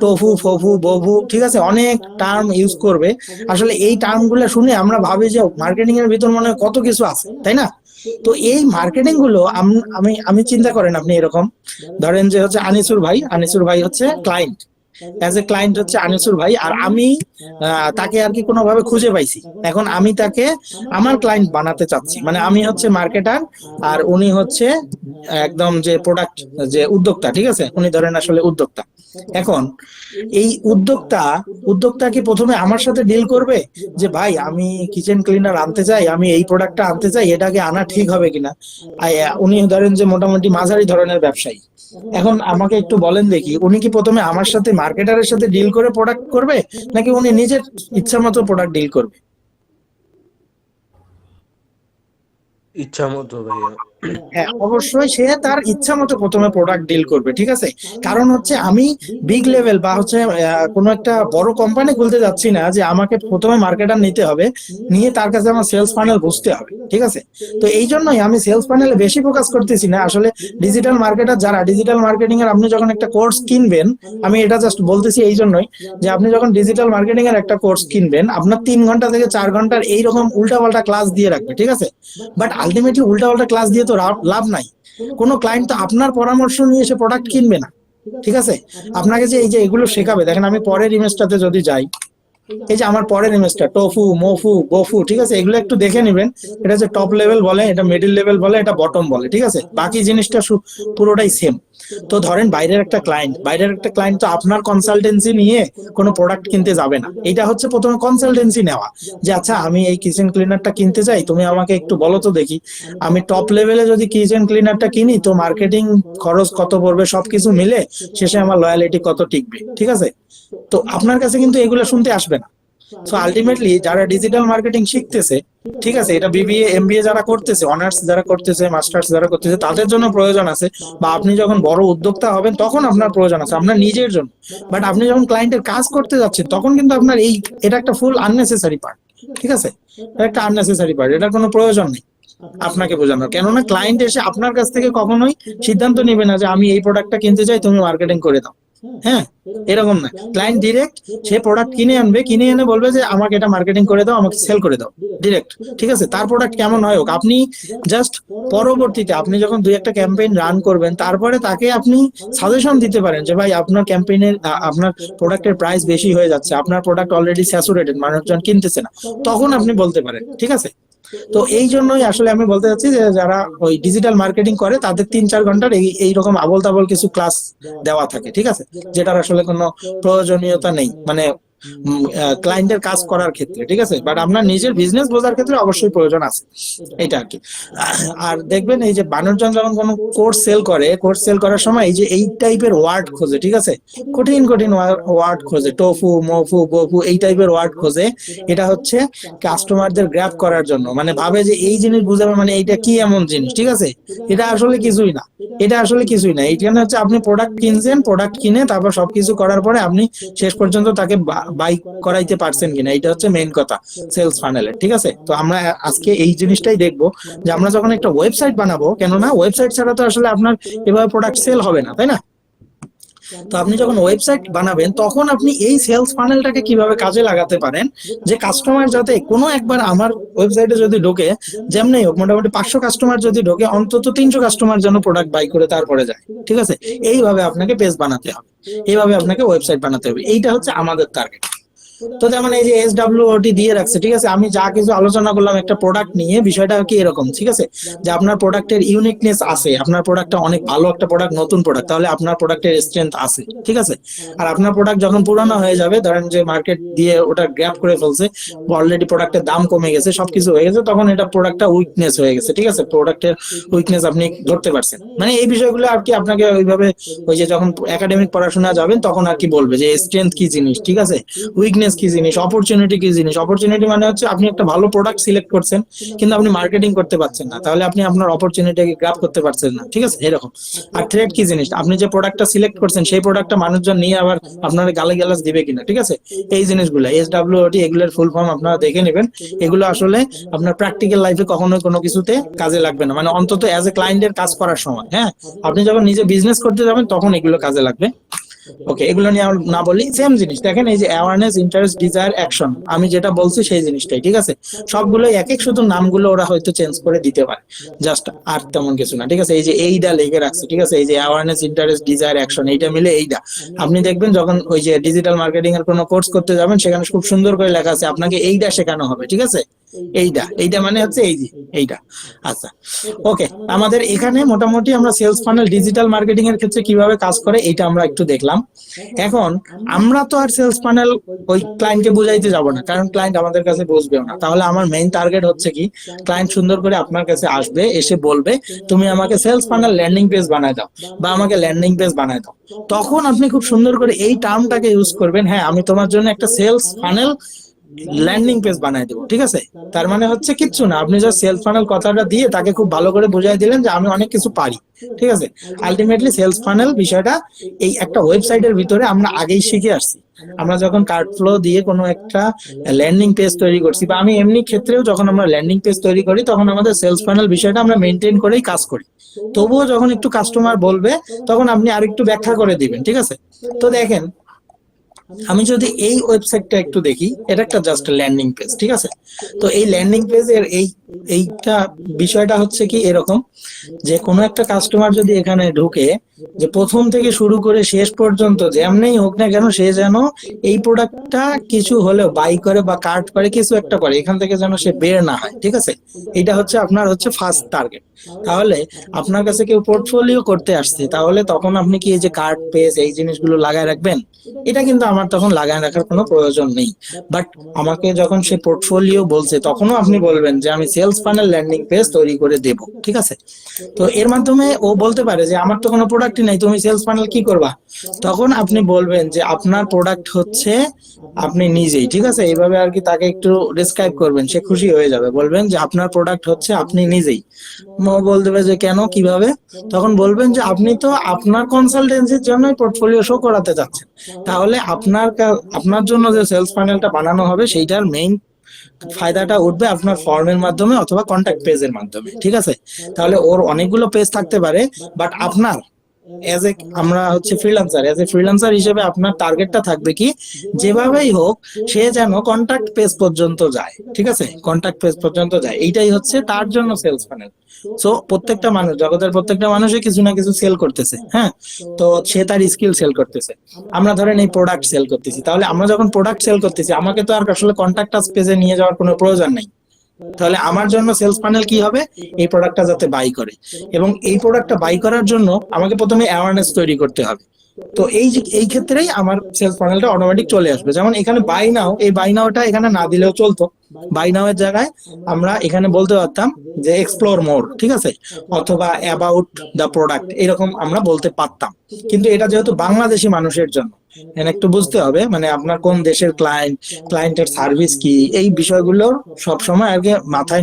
টোফু ফফু বফু, ঠিক আছে, অনেক টার্ম ইউজ করবে। আসলে এই টার্ম গুলো শুনে আমরা ভাবি যে মার্কেটিং এর ভিতর মনে হয় কত কিছু আছে, তাই না? তো এই মার্কেটিং গুলো আমি আমি চিন্তা করেন আপনি এরকম, ধরেন যে হচ্ছে আনিসুর ভাই হচ্ছে ক্লায়েন্ট, অ্যাজ এ ক্লায়েন্ট হচ্ছে আনিসুর ভাই, আর আমি তাকে আর কি কোনোভাবে খুঁজে পাইছি, এখন আমি তাকে আমার ক্লায়েন্ট বানাতে চাচ্ছি, মানে আমি হচ্ছে মার্কেটার আর উনি হচ্ছে একদম যে প্রোডাক্ট, যে উদ্যোক্তা, ঠিক আছে, উনি ধরেন আসলে উদ্যোক্তা। এখন এই উদ্যোক্তা কি প্রথমে আমার সাথে ডিল করবে যে ভাই আমি কিচেন ক্লিনার আনতে চাই, আমি এই প্রোডাক্টটা আনতে চাই, এটাকে আনা ঠিক হবে কিনা? উনি ধরেন যে মোটামুটি মাঝারি ধরনের ব্যবসায়ী, এখন আমাকে একটু বলেন দেখি, উনি কি প্রথমে আমার সাথে মার্কেটারের সাথে ডিল করে প্রোডাক্ট করবে, নাকি উনি নিজের ইচ্ছা মতো প্রোডাক্ট ডিল করবে? ইচ্ছা মতো ভাইয়া। হ্যাঁ, অবশ্যই সে তার ইচ্ছা মতো প্রথমে প্রোডাক্ট ডিল করবে, ঠিক আছে। কারণ হচ্ছে আমি বিগ লেভেল বা হচ্ছে কোনো একটা বড় কোম্পানি খুলতে যাচ্ছি না যে আমাকে প্রথমে মার্কেটার নিতে হবে, নিয়ে তার কাছে আমার সেলস ফানেল বুঝতে হবে, ঠিক আছে। তো এই জন্যই আমি সেলস ফানেলে বেশি ফোকাস করতেছি না আসলে। ডিজিটাল মার্কেটার যারা, ডিজিটাল মার্কেটিং এর আপনি যখন একটা কোর্স কিনবেন, আমি এটা জাস্ট বলতেছি এই জন্যই যে আপনি যখন ডিজিটাল মার্কেটিং এর একটা কোর্স কিনবেন, আপনার 3 ঘন্টা থেকে 4 ঘন্টার এইরকম উল্টাপাল্টা ক্লাস দিয়ে রাখবে, ঠিক আছে। বাট আলটিমেটলি উল্টাপাল্টা ক্লাস দিয়ে তো লাভ নাই। কোনো ক্লায়েন্ট তো আপনার পরামর্শ নিয়ে এসে প্রোডাক্ট কিনবে না, ঠিক আছে। আপনাকে যে এই যে এগুলো শেখাবে, দেখেন আমি পরের ইমেজটাতে যদি যাই, এই যে আমার পরের ইমেজটা টোফু মোফু বফু, ঠিক আছে, এগুলো একটু দেখে নিবেন। এটা যে টপ লেভেল বলে, এটা মিডল লেভেল বলে, এটা বটম বলে, ঠিক আছে, বাকি জিনিসটা পুরোটাই সেম। তো ধরেন বাইরের একটা ক্লায়েন্ট তো আপনার কনসালটেন্সি নিয়ে কোনো প্রোডাক্ট কিনতে যাবে না। এটা হচ্ছে প্রথমে কনসালটেন্সি নেওয়া, যে আচ্ছা আমি এই কিচেন ক্লিনারটা কিনতে চাই, তুমি আমাকে একটু বলো তো দেখি, আমি টপ লেভেলে যদি কিচেন ক্লিনারটা কিনি তো মার্কেটিং খরচ কত পড়বে, সবকিছু মিলে শেষে আমার লয়ালিটি কত টিকবে, ঠিক আছে। তো আপনার কাছে কিন্তু এগুলো শুনতে আসবে না। সো আলটিমেটলি যারা ডিজিটাল মার্কেটিং শিখতেছে, ঠিক আছে, এটা বিবিএ এমবিএ যারা করতেছে, অনার্স যারা করতেছে, মাস্টার্স যারা করতেছে, তাদের জন্য প্রয়োজন আছে। বা আপনি যখন বড় উদ্যোক্তা হবেন তখন আপনার প্রয়োজন আছে আপনার নিজের জন্য। বাট আপনি যখন ক্লায়েন্টের কাজ করতে যাচ্ছেন তখন কিন্তু আপনার এটা একটা ফুল আননেসেসারি পার্ট, ঠিক আছে, এটা একটা আননেসেসারি পার্ট, এটার কোনো প্রয়োজন নেই আপনাকে বোঝানো। কেননা ক্লায়েন্ট এসে আপনার কাছ থেকে কখনোই সিদ্ধান্ত নেবে না যে আমি এই প্রোডাক্টটা কিনতে চাই, তুমি মার্কেটিং করে দাও। হ্যাঁ, এরকম না, ক্লায়েন্ট ডিরেক্ট সে প্রোডাক্ট কিনে আনবে, কিনে এনে বলবে যে আমাকে এটা মার্কেটিং করে দাও, আমাকে সেল করে দাও ডিরেক্ট, ঠিক আছে। তার প্রোডাক্ট কেমন হয় হোক, আপনি জাস্ট পরবর্তীতে আপনি যখন 2-1টা ক্যাম্পেইন রান করবেন, তারপরে তাকে আপনি সাজেশন দিতে পারেন যে ভাই আপনার ক্যাম্পেইনের আপনার প্রোডাক্টের প্রাইস বেশি হয়ে যাচ্ছে, আপনার প্রোডাক্ট অলরেডি স্যাচুরেটেড, মানুষজন কিনতেছে না, তখন আপনি বলতে পারেন, ঠিক আছে। তো এই জন্যই আসলে আমি বলতে চাচ্ছি যে যারা ওই ডিজিটাল মার্কেটিং করে তাদের 3-4 ঘন্টার এইরকম আবল তাবল কিছু ক্লাস দেওয়া থাকে, ঠিক আছে, যেটার আসলে কোনো প্রয়োজনীয়তা নেই, মানে ক্লায়েন্টের কাজ করার ক্ষেত্রে, ঠিক আছে। বাট আপনার নিজের বিজনেস বোঝার ক্ষেত্রে অবশ্যই প্রয়োজন আছে, এটা আর কি। আর দেখবেন এই যে মানুষজন যখন কোনো কোর্স সেল করার সময় এই যে এই টাইপের ওয়ার্ড খোঁজে, ঠিক আছে, কঠিন কঠিন ওয়ার্ড খোঁজে, টোফু মফু বফু এই টাইপের ওয়ার্ড খোঁজে। এটা হচ্ছে কাস্টমারদের গ্র্যাব করার জন্য, মানে ভাবে যে এই জিনিস বুঝাবে, মানে এইটা কি এমন জিনিস, ঠিক আছে। এটা আসলে কিছুই না, এইখানে হচ্ছে আপনি প্রোডাক্ট কিনছেন, প্রোডাক্ট কিনে তারপর সবকিছু করার পরে আপনি শেষ পর্যন্ত তাকে বাই করাইতে পারছেন কিনা, এটা হচ্ছে মেইন কথা সেলস ফানেলের, ঠিক আছে। তো আমরা আজকে এই জিনিসটাই দেখবো যে আমরা যখন একটা ওয়েবসাইট বানাবো, কেননা ওয়েবসাইট ছাড়া তো আসলে আপনার এভাবে প্রোডাক্ট সেল হবে না, তাই না। তো আপনি যখন ওয়েবসাইট বানাবেন তখন আপনি এই সেলস ফানেলটাকে কিভাবে কাজে লাগাতে পারেন, যে কাস্টমার যাতে কোনো একবার আমার ওয়েবসাইটে যদি ঢোকে, যেমনি হোক মোটামুটি 500 কাস্টমার যদি ঢোকে, অন্তত 300 কাস্টমার যেন প্রোডাক্ট বাই করে তারপরে যায়, ঠিক আছে। এইভাবে আপনাকে পেজ বানাতে হবে, এইভাবে আপনাকে ওয়েবসাইট বানাতে হবে, এইটা হচ্ছে আমাদের টার্গেট। তো যেমন এই যে SWOT দিয়ে রাখছে, ঠিক আছে, আমি যা কিছু আলোচনা করলাম একটা প্রোডাক্ট নিয়ে, বিষয়টা কি এরকম, ঠিক আছে, যে আপনার প্রোডাক্টের ইউনিকনেস আছে, আপনার প্রোডাক্টটা অনেক ভালো একটা প্রোডাক্ট, নতুন প্রোডাক্ট, তাহলে আপনার প্রোডাক্টের স্ট্রেংথ আছে, ঠিক আছে। আর আপনার প্রোডাক্ট যখন পুরানো হয়ে যাবে, ধরেন যে মার্কেট দিয়ে ওটা গ্র্যাব করে ফেলছে, অলরেডি প্রোডাক্টের দাম কমে গেছে, সবকিছু হয়ে গেছে, তখন এটা প্রোডাক্টটা উইকনেস হয়ে গেছে, ঠিক আছে, প্রোডাক্টের উইকনেস আপনি ধরতে পারছেন। মানে এই বিষয়গুলো আর কি আপনাকে ওইভাবে, ওই যে যখন একাডেমিক পড়াশোনা যাবেন তখন আর কি বলবে যে স্ট্রেংথ কি জিনিস, ঠিক আছে, উইকনেস কি জিনিস, অপরচুনিটি কি জিনিস। অপরচুনিটি মানে হচ্ছে আপনি একটা ভালো প্রোডাক্ট সিলেক্ট করছেন কিন্তু আপনি মার্কেটিং করতে পারছেন না, তাহলে আপনি আপনার অপরচুনিটিকে গ্র্যাব করতে পারছেন না, ঠিক আছে, এরকম। আর থ্রেট কি জিনিস, আপনি যে প্রোডাক্টটা সিলেক্ট করছেন সেই প্রোডাক্টটা মানুষজন নিয়ে আবার আপনার গালে গালাজ দিবে কিনা, ঠিক আছে। এই জিনিসগুলো SWOT, এগুলোর ফুল ফর্ম আপনারা দেখে নেবেন। এগুলো আসলে আপনার প্র্যাকটিক্যাল লাইফে কখনোই কোনো কিছুতে কাজে লাগবে না, মানে অন্তত অ্যাজ এ ক্লায়েন্টের কাজ করার সময়, হ্যাঁ, আপনি যখন নিজে বিজনেস করতে যাবেন তখন এগুলো কাজে লাগবে। ওকে, এগুলো নিয়ে আমরা না বলি, সেম জিনিস দেখেন, এই যে অ্যাওয়ারনেস, ইন্টারেস্ট, ডিজায়ার, অ্যাকশন, আমি যেটা বলছি সেই জিনিসটাই, ঠিক আছে। সবগুলোই এক এক, শুধু নামগুলো ওরা হয়তো চেঞ্জ করে দিতে পারে, জাস্ট, আর তেমন কিছু না, ঠিক আছে। এই যে এইটা লিখে রাখছে, ঠিক আছে, এই যে অ্যাওয়ারনেস, ইন্টারেস্ট, ডিজায়ার, অ্যাকশন, এইটা মিলে এইটা। আপনি দেখবেন যখন ওই যে ডিজিটাল মার্কেটিং এর কোনো কোর্স করতে যাবেন, সেখানে খুব সুন্দর করে লেখা আছে আপনাকে এইটা শেখানো হবে, ঠিক আছে। এইটা এইটা মানে হচ্ছে এই যে এইটা। আচ্ছা, ওকে, আমাদের এখানে মোটামুটি আমরা সেলস ফানেল ডিজিটাল মার্কেটিং এর ক্ষেত্রে কিভাবে কাজ করে এটা আমরা একটু দেখলাম। এখন আমরা তো আর সেলস ফানেল ওই ক্লায়েন্টকে বুঝাইতে যাব না, কারণ ক্লায়েন্ট আমাদের কাছে বুঝবেও না। তাহলে আমার মেইন টার্গেট হচ্ছে কি, ক্লায়েন্ট সুন্দর করে আপনার কাছে আসবে, এসে বলবে তুমি আমাকে সেলস ফানেল ল্যান্ডিং পেজ বানায় দাও বা আমাকে ল্যান্ডিং পেজ বানায় দাও। তখন আপনি খুব সুন্দর করে এই টার্মটাকে ইউজ করবেন, হ্যাঁ আমি তোমার জন্য একটা সেলস ফানেল ল্যান্ডিং পেজ বানাই দেবো, ঠিক আছে। তার মানে হচ্ছে কিচ্ছু না, আপনি জাস্ট সেলস ফানেল কথাটা দিয়ে তাকে খুব ভালো করে বুঝাই দিলেন যে আমি অনেক কিছু পারি, ঠিক আছে। আলটিমেটলি সেলস ফানেল বিষয়টা এই একটা ওয়েবসাইটের ভিতরে আমরা আগেই শিখে আসছি। আমরা যখন কার্ড ফ্লো দিয়ে কোনো একটা ল্যান্ডিং পেজ তৈরি করছি, বা আমি এমনি ক্ষেত্রেও যখন আমরা ল্যান্ডিং পেজ তৈরি করি, তখন আমাদের সেলস ফানেল বিষয়টা আমরা মেনটেন করেই কাজ করি। তবুও যখন একটু কাস্টমার বলবে তখন আপনি আরেকটু ব্যাখ্যা করে দিবেন, ঠিক আছে। তো দেখেন, আমি যদি এই ওয়েবসাইটটা একটু দেখি, এটা একটা জাস্ট ল্যান্ডিং পেজ, ঠিক আছে। তো এই ল্যান্ডিং পেজের এইটা বিষয়টা হচ্ছে কি এরকম, যে কোনো একটা কাস্টমার যদি এখানে ঢুকে, যে প্রথম থেকে শুরু করে শেষ পর্যন্ত যেমনি হোক না কেন, সে যেন এই প্রোডাক্টটা কিছু হলেও বাই করে বা কার্ট করে, কিছু একটা করে, এখান থেকে যেন সে বের না হয়, ঠিক আছে। এটা হচ্ছে আপনার হচ্ছে ফার্স্ট টার্গেট। তাহলে আপনার কাছে কেউ পোর্টফোলিও করতে আসছে, তাহলে তখন আপনি কি এই যে কার্ড পেজ এই জিনিসগুলো লাগায় রাখবেন? এটা কিন্তু আমার তখন লাগায় রাখার কোনো প্রয়োজন নেই। বাট আমাকে যখন সে পোর্টফোলিও বলছে, তখনও আপনি বলবেন যে আমি সেলস ফানেল ল্যান্ডিং পেজ তৈরি করে দেব, ঠিক আছে। তো এর মাধ্যমে ও বলতে পারে যে আমার তো কোনো প্রোডাক্টই নাই, তুমি সেলস ফানেল কি করবা? তখন আপনি বলবেন যে আপনার প্রোডাক্ট হচ্ছে আপনি নিজেই, ঠিক আছে, এইভাবে আর কি তাকে একটু ডিসক্রাইব করবেন, সে খুশি হয়ে যাবে। বলবেন যে আপনার প্রোডাক্ট হচ্ছে আপনি নিজেই। ও বলতে পারে যে কেন, কিভাবে? তখন বলবেন যে আপনি তো আপনার কনসালটেন্সির জন্য পোর্টফোলিও শো করাতে যাচ্ছেন, তাহলে আপনার জন্য যে সেলস ফানেলটা বানানো হবে সেইটার মেইন ফায়দাটা উঠবে আপনার ফর্মের মাধ্যমে অথবা কন্ট্যাক্ট পেজের মাধ্যমে, ঠিক আছে। তাহলে ওর অনেকগুলো পেজ থাকতে পারে, বাট আপনার এজ এ, আমরা হচ্ছে ফ্রিল্যান্সার, এজ এ ফ্রিল্যান্সার হিসেবে আপনার টার্গেটটা থাকবে কি, যেভাবেই হোক সে যেন কন্ট্যাক্ট পেজ পর্যন্ত যায়, ঠিক আছে, কন্ট্যাক্ট পেজ পর্যন্ত যায়, এইটাই হচ্ছে তার জন্য সেলস ফানেল। সো প্রত্যেকটা মানুষ, জগতের প্রত্যেকটা মানুষই কিছু না কিছু সেল করতেছে, হ্যাঁ। তো সে তার স্কিল সেল করতেছে। আমরা ধরেন এই প্রোডাক্ট সেল করতেছি, তাহলে আমরা যখন প্রোডাক্ট সেল করতেছি, আমাকে তো আর আসলে কন্ট্যাক্ট পেজে নিয়ে যাওয়ার কোনো প্রয়োজন নেই। তাহলে আমার জন্য সেলস ফানেল কি হবে, এই প্রোডাক্টটা যাতে বাই করে, এবং এই প্রোডাক্টটা বাই করার জন্য আমাকে প্রথমে অ্যাওয়ারনেস তৈরি করতে হবে। তো এই ক্ষেত্রেই আমার সেলস ফানেলটা অটোমেটিক চলে আসবে। যেমন এখানে বাই নাও, এই বাই নাওটা এখানে না দিলেও চলতো। বাই নাও এর জায়গায় আমরা এখানে বলতে পারতাম যে এক্সপ্লোর মোর, ঠিক আছে, অথবা অ্যাবাউট দ্য প্রোডাক্ট, এরকম আমরা বলতে পারতাম। কিন্তু এটা যেহেতু বাংলাদেশি মানুষের জন্য, এখানে একটু বুঝতে হবে, মানে আপনার কোন দেশের ক্লায়েন্টের সার্ভিস কি, এই বিষয়গুলো সবসময় আগে মাথায়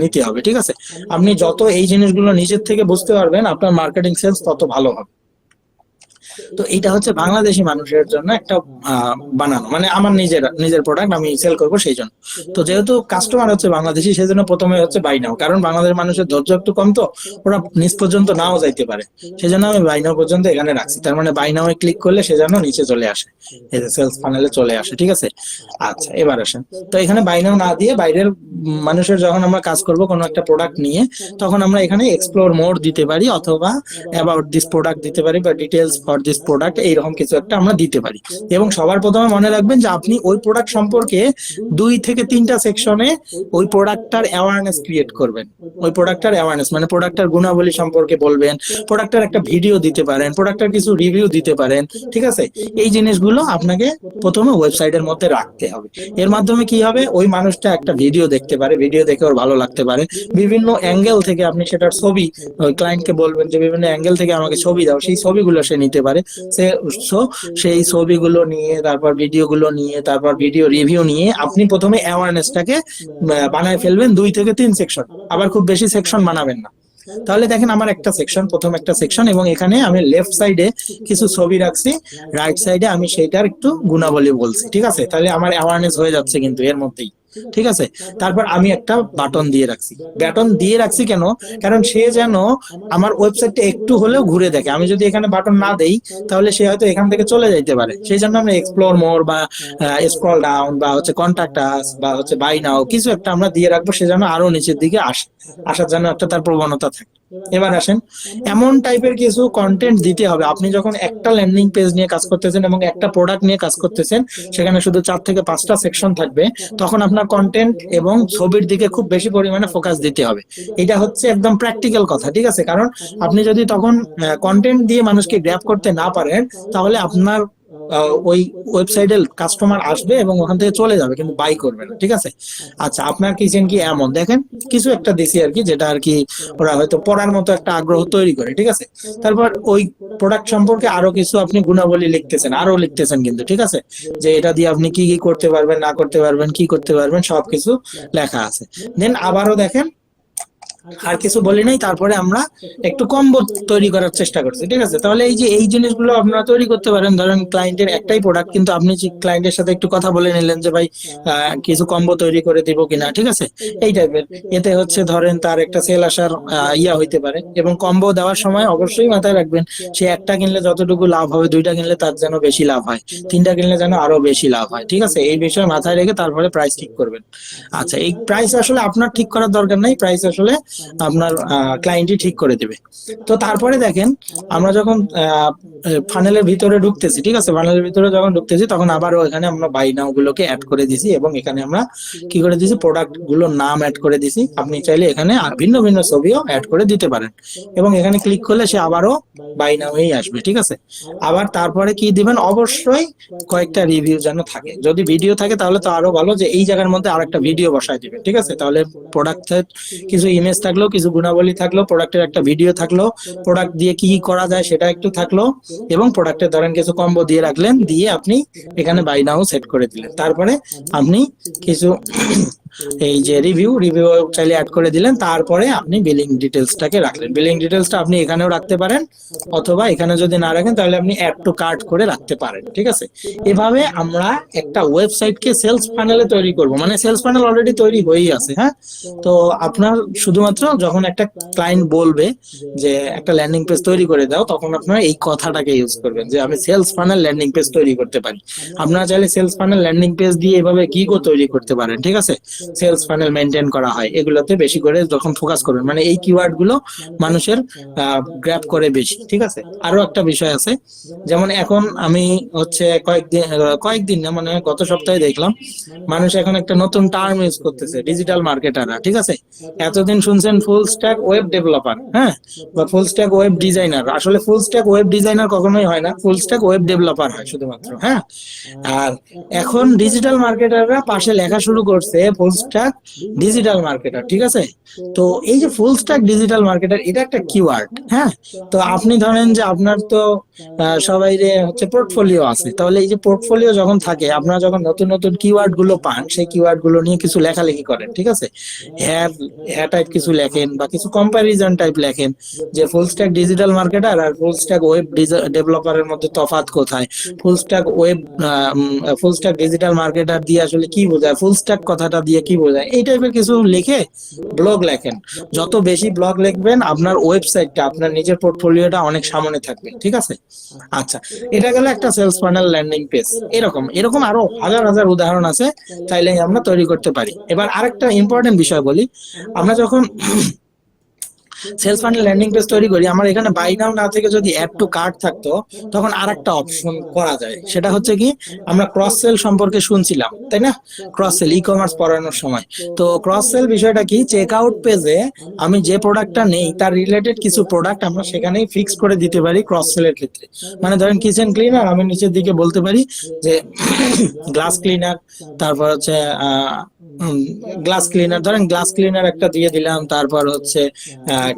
নিতে হবে, ঠিক আছে। আপনি যত এই জিনিসগুলো নিজের থেকে বুঝতে পারবেন, আপনার মার্কেটিং সেলস তত ভালো হবে। তো এটা হচ্ছে বাংলাদেশি মানুষের জন্য একটা বানানো, মানে আমার নিজের প্রোডাক্ট আমি সেল করব সেই জন্য। তো যেহেতু কাস্টমার হচ্ছে বাংলাদেশি, সেই জন্য প্রথমে হচ্ছে বাই নাও, কারণ বাংলাদেশের মানুষের ধৈর্য একটু কম, তো ওরা নিচ পর্যন্ত নাও যাইতে পারে, সেই জন্য আমি বাই নাও পর্যন্ত এখানে রাখছি। তার মানে বাই নাও এ ক্লিক করলে সে যেন নিচে চলে আসে, এই যে সেলস ফানেলে চলে আসে, ঠিক আছে। আচ্ছা, এবার আসেন, তো এখানে বাই নাও না দিয়ে বাইরের মানুষের যখন আমরা কাজ করব কোনো একটা প্রোডাক্ট নিয়ে, তখন আমরা এখানে এক্সপ্লোর মোর দিতে পারি, অথবা অ্যাবাউট দিস প্রোডাক্ট দিতে পারি, বা ডিটেলস ফর দিস প্রোডাক্ট, এইরকম কিছু একটা আমরা দিতে পারি। এবং সবার প্রথমে মনে রাখবেন যে আপনি ওই প্রোডাক্ট সম্পর্কে 2 থেকে 3টা সেকশনে ওই প্রোডাক্টটার অ্যাওয়ারনেস ক্রিয়েট করবেন। ওই প্রোডাক্টটার অ্যাওয়ারনেস মানে প্রোডাক্টটার গুণাবলী সম্পর্কে বলবেন, প্রোডাক্টের একটা ভিডিও দিতে পারেন, প্রোডাক্টের কিছু রিভিউ দিতে পারেন, ঠিক আছে? এই জিনিসগুলো আপনাকে প্রথমে ওয়েবসাইটের মধ্যে রাখতে হবে। এর মাধ্যমে কি হবে, ওই মানুষটা একটা ভিডিও দেখতে পারে, ভিডিও দেখে ওর ভালো লাগতে পারে, বিভিন্ন অ্যাঙ্গেল থেকে আপনি সেটার ছবি ওই ক্লায়েন্টকে বলবেন যে বিভিন্ন অ্যাঙ্গেল থেকে আমাকে ছবি দাও, সেই ছবিগুলো সে নিতে পারে। সে so সেই ছবিগুলো নিয়ে, তারপর ভিডিওগুলো নিয়ে, তারপর ভিডিও রিভিউ নিয়ে আপনি প্রথমে অ্যাওয়ারনেসটাকে বানায় ফেলবেন 2 থেকে 3 সেকশন। আবার খুব বেশি সেকশন বানাবেন না। তাহলে দেখেন আমার একটা সেকশন, প্রথম একটা সেকশন, এবং এখানে আমি লেফট সাইডে কিছু ছবি রাখছি, রাইট সাইডে আমি সেইটার একটু গুণাবলী বলছি, ঠিক আছে? তাহলে আমার অ্যাওয়ারনেস হয়ে যাচ্ছে কিন্তু এর মধ্যেই, ঠিক আছে? তারপর আমি একটা বাটন দিয়ে রাখছি। বাটন দিয়ে রাখছি কেন? কারণ সে যেন আমার ওয়েবসাইটটা একটু হলেও ঘুরে দেখে। আমি যদি এখানে বাটন না দেই তাহলে সে হয়তো এখান থেকে চলে যাইতে পারে। সেই জন্য আমরা এক্সপ্লোর মোর বা স্ক্রল ডাউন বা হচ্ছে কন্টাক্ট আস বা হচ্ছে বাই নাও কিছু একটা আমরা দিয়ে রাখবো, সে যেন আরো নিচের দিকে আসার জন্য একটা তার প্রবণতা থাকে। এবার আসেন, এমন টাইপের কিছু কন্টেন্ট দিতে হবে। আপনি যখন একটা ল্যান্ডিং পেজ নিয়ে কাজ করতেছেন এবং একটা প্রোডাক্ট নিয়ে কাজ করতেছেন, সেখানে শুধু 4 থেকে 5টা সেকশন থাকবে, তখন আপনার কন্টেন্ট এবং ছবির দিকে খুব বেশি পরিমাণে ফোকাস দিতে হবে। এটা হচ্ছে একদম প্র্যাকটিক্যাল কথা, ঠিক আছে? কারণ আপনি যদি তখন কন্টেন্ট দিয়ে মানুষকে গ্র্যাব করতে না পারেন, তাহলে আপনার ওই ওয়েবসাইটে কাস্টমার আসবে এবং ওখান থেকে চলে যাবে, কিন্তু বাই করবে না, ঠিক আছে? আচ্ছা, আপনার কিচেন কি এমন দেখেন কিছু একটা দিছি আর কি, যেটা আর কি ওরা হয়তো পড়ার মতো একটা আগ্রহ তৈরি করে, ঠিক আছে? তারপর ওই প্রোডাক্ট সম্পর্কে আরো কিছু আপনি গুণাবলী লিখতেছেন, আরো লিখতেছেন কিন্তু, ঠিক আছে? যে এটা দিয়ে আপনি কি কি করতে পারবেন, না করতে পারবেন, কি করতে পারবেন, সবকিছু লেখা আছে। দেন আবারও দেখেন আর কিছু বলি নাই, তারপরে আমরা একটু কম্বো তৈরি করার চেষ্টা করছি, ঠিক আছে? তাহলে এই যে এই জিনিসগুলো আপনারা তৈরি করতে পারেন। ধরেন ক্লায়েন্টের একটাই প্রোডাক্ট, কিন্তু আপনি ক্লায়েন্টের সাথে একটু কথা বলে নিলেন যে ভাই কিছু কম্বো তৈরি করে দিব কিনা, ঠিক আছে? এই টাইপের। এতে হচ্ছে ধরেন তার একটা সেল আসার ইয়া হইতে পারে। এবং কম্বো দেওয়ার সময় অবশ্যই মাথায় রাখবেন, সে একটা কিনলে যতটুকু লাভ হবে, 2টা কিনলে তার যেন বেশি লাভ হয়, 3টা কিনলে যেন আরো বেশি লাভ হয়, ঠিক আছে? এই বিষয়ে মাথায় রেখে তারপরে প্রাইস ঠিক করবেন। আচ্ছা, এই প্রাইস আসলে আপনার ঠিক করার দরকার নাই, প্রাইস আসলে আপনার ক্লায়েন্টই ঠিক করে দেবে। তো তারপরে দেখেন আমরা যখন ফানেলের ভিতরে ঢুকতেছি, ঠিক আছে? ফানেলের ভিতরে যখন ঢুকতেছি তখন আবারও এখানে আমরা বাই নাও গুলোকে অ্যাড করে দিছি, এবং এখানে আমরা কি করে দিছি, প্রোডাক্ট গুলোর নাম অ্যাড করে দিছি। আপনি চাইলে এখানে ভিন্ন ভিন্ন ছবিও অ্যাড করে দিতে পারেন, এবং এখানে ক্লিক করলে সে আবারও বাই নাওই আসবে, ঠিক আছে? আবার তারপরে কি দিবেন, অবশ্যই কয়েকটা রিভিউ যেন থাকে। যদি ভিডিও থাকে তাহলে তো আরো ভালো, যে এই জায়গার মধ্যে আরেকটা ভিডিও বসায় দিবেন, ঠিক আছে? তাহলে প্রোডাক্টের কিছু ইমেজ থাকলো, কিছু গুণাবলী থাকলো, প্রোডাক্টের একটা ভিডিও থাকলো, প্রোডাক্ট দিয়ে কি কি করা যায় সেটা একটু থাকলো, এবং প্রোডাক্টের ধরেন কিছু কম্বো দিয়ে রাখলেন, দিয়ে আপনি এখানে বাই নাও সেট করে দিলেন। তারপরে আপনি কিছু এই যে রিভিউ চাইলে অ্যাড করে দিলেন। তারপরে আপনি বিলিং ডিটেলসটাকে রাখলেন। বিলিং ডিটেলসটা আপনি এখানেও রাখতে পারেন, অথবা এখানে যদি না রাখেন তাহলে আপনি অ্যাড টু কার্ট করে রাখতে পারেন, ঠিক আছে? এভাবে আমরা একটা ওয়েবসাইটকে সেলস ফানেলে তৈরি করব। মানে সেলস ফানেল অলরেডি তৈরি হয়েই আছে, হ্যাঁ? তো আপনার শুধুমাত্র যখন একটা ক্লায়েন্ট বলবে যে একটা ল্যান্ডিং পেজ তৈরি করে দাও, তখন আপনারা এই কথাটাকে ইউজ করবেন যে আমি সেলস ফানেল ল্যান্ডিং পেজ তৈরি করতে পারি। আপনারা চাইলে সেলস ফানেল ল্যান্ডিং পেজ দিয়ে এভাবে গিগও তৈরি করতে পারেন, ঠিক আছে? সেলস ফানেল মেনটেন করা হয়, এগুলোতে বেশি করে যখন ফোকাস করবেন, মানে এই কিওয়ার্ড গুলো মানুষের গ্র্যাব করে বেশি, ঠিক আছে? আরো একটা বিষয় আছে, যেমন এখন আমি হচ্ছে কয়েকদিন না, মানে গত সপ্তাহে দেখলাম মানুষ এখন একটা নতুন টার্ম ইউজ করতেছে, ডিজিটাল মার্কেটাররা, ঠিক আছে? এতদিন শুনছেন ফুল স্ট্যাক ওয়েব ডেভেলপার, হ্যাঁ, বা ফুল স্ট্যাক ওয়েব ডিজাইনার। আসলে ফুল স্ট্যাক ওয়েব ডিজাইনার কখনোই হয় না, ফুল স্ট্যাক ওয়েব ডেভেলপার হয় শুধুমাত্র, হ্যাঁ? আর এখন ডিজিটাল মার্কেটাররা পাশে লেখা শুরু করছে ফুল স্ট্যাক ডিজিটাল মার্কেটার, ঠিক আছে? তো এই যে ফুল স্ট্যাক ডিজিটাল মার্কেটার, এটা একটা কিওয়ার্ড, হ্যাঁ? তো আপনি ধরেন যে আপনার তো সবাই হচ্ছে পোর্টফোলিও আছে, তাহলে এই যে পোর্টফোলিও যখন থাকে, আপনারা যখন নতুন নতুন কিওয়ার্ড গুলো পান, সেই কিওয়ার্ড গুলো নিয়ে কিছু লেখালেখি করেন, ঠিক আছে? হ্যাঁ টাইপ কিছু লেখেন, বা কিছু কম্পারিজন টাইপ লেখেন, যে ফুল স্ট্যাক ডিজিটাল মার্কেটার আর ফুল স্ট্যাক ওয়েব ডেভেলপারের মধ্যে তফাৎ কোথায়, ফুল স্ট্যাক ডিজিটাল মার্কেটার দিয়ে আসলে কি বোঝায়, ফুল স্ট্যাক কথাটা দিয়ে কি বোঝায়, এই টাইপের কিছু লিখে ব্লগ লেখেন। যত বেশি ব্লগ লিখবেন, আপনার ওয়েবসাইটটা, আপনার নিজের পোর্টফোলিওটা অনেক সামনে থাকবে, ঠিক আছে? আচ্ছা, এটা গেল একটা সেলস ফানেল ল্যান্ডিং পেজ। এরকম আরো হাজার হাজার উদাহরণ আছে, চাইলে আমরা তৈরি করতে পারি। এবার আরেকটা ইম্পর্টেন্ট বিষয় বলি, আমরা যখন সেলস ফানেল ল্যান্ডিং পেজ তৈরি করি, আমার এখানে বাই নাও না থেকে যদি অ্যাড টু কার্ট থাকতো, তখন আরেকটা অপশন করা যায়। সেটা হচ্ছে কি, আমরা ক্রস সেল সম্পর্কে শুনছিলাম তাই না, ক্রস সেল ই কমার্স পড়ানোর সময়। তো ক্রস সেল বিষয়টা কি, চেক আউট পেজে আমি যে প্রোডাক্টটা নেই তার রিলেটেড কিছু প্রোডাক্ট আমরা সেখানেই ফিক্স করে দিতে পারি ক্রস সেলের ক্ষেত্রে। মানে ধরেন কিচেন ক্লিনার, আমি নিচের দিকে বলতে পারি যে গ্লাস ক্লিনার, তারপর হচ্ছে গ্লাস ক্লিনার, ধরেন গ্লাস ক্লিনার একটা দিয়ে দিলাম, তারপর হচ্ছে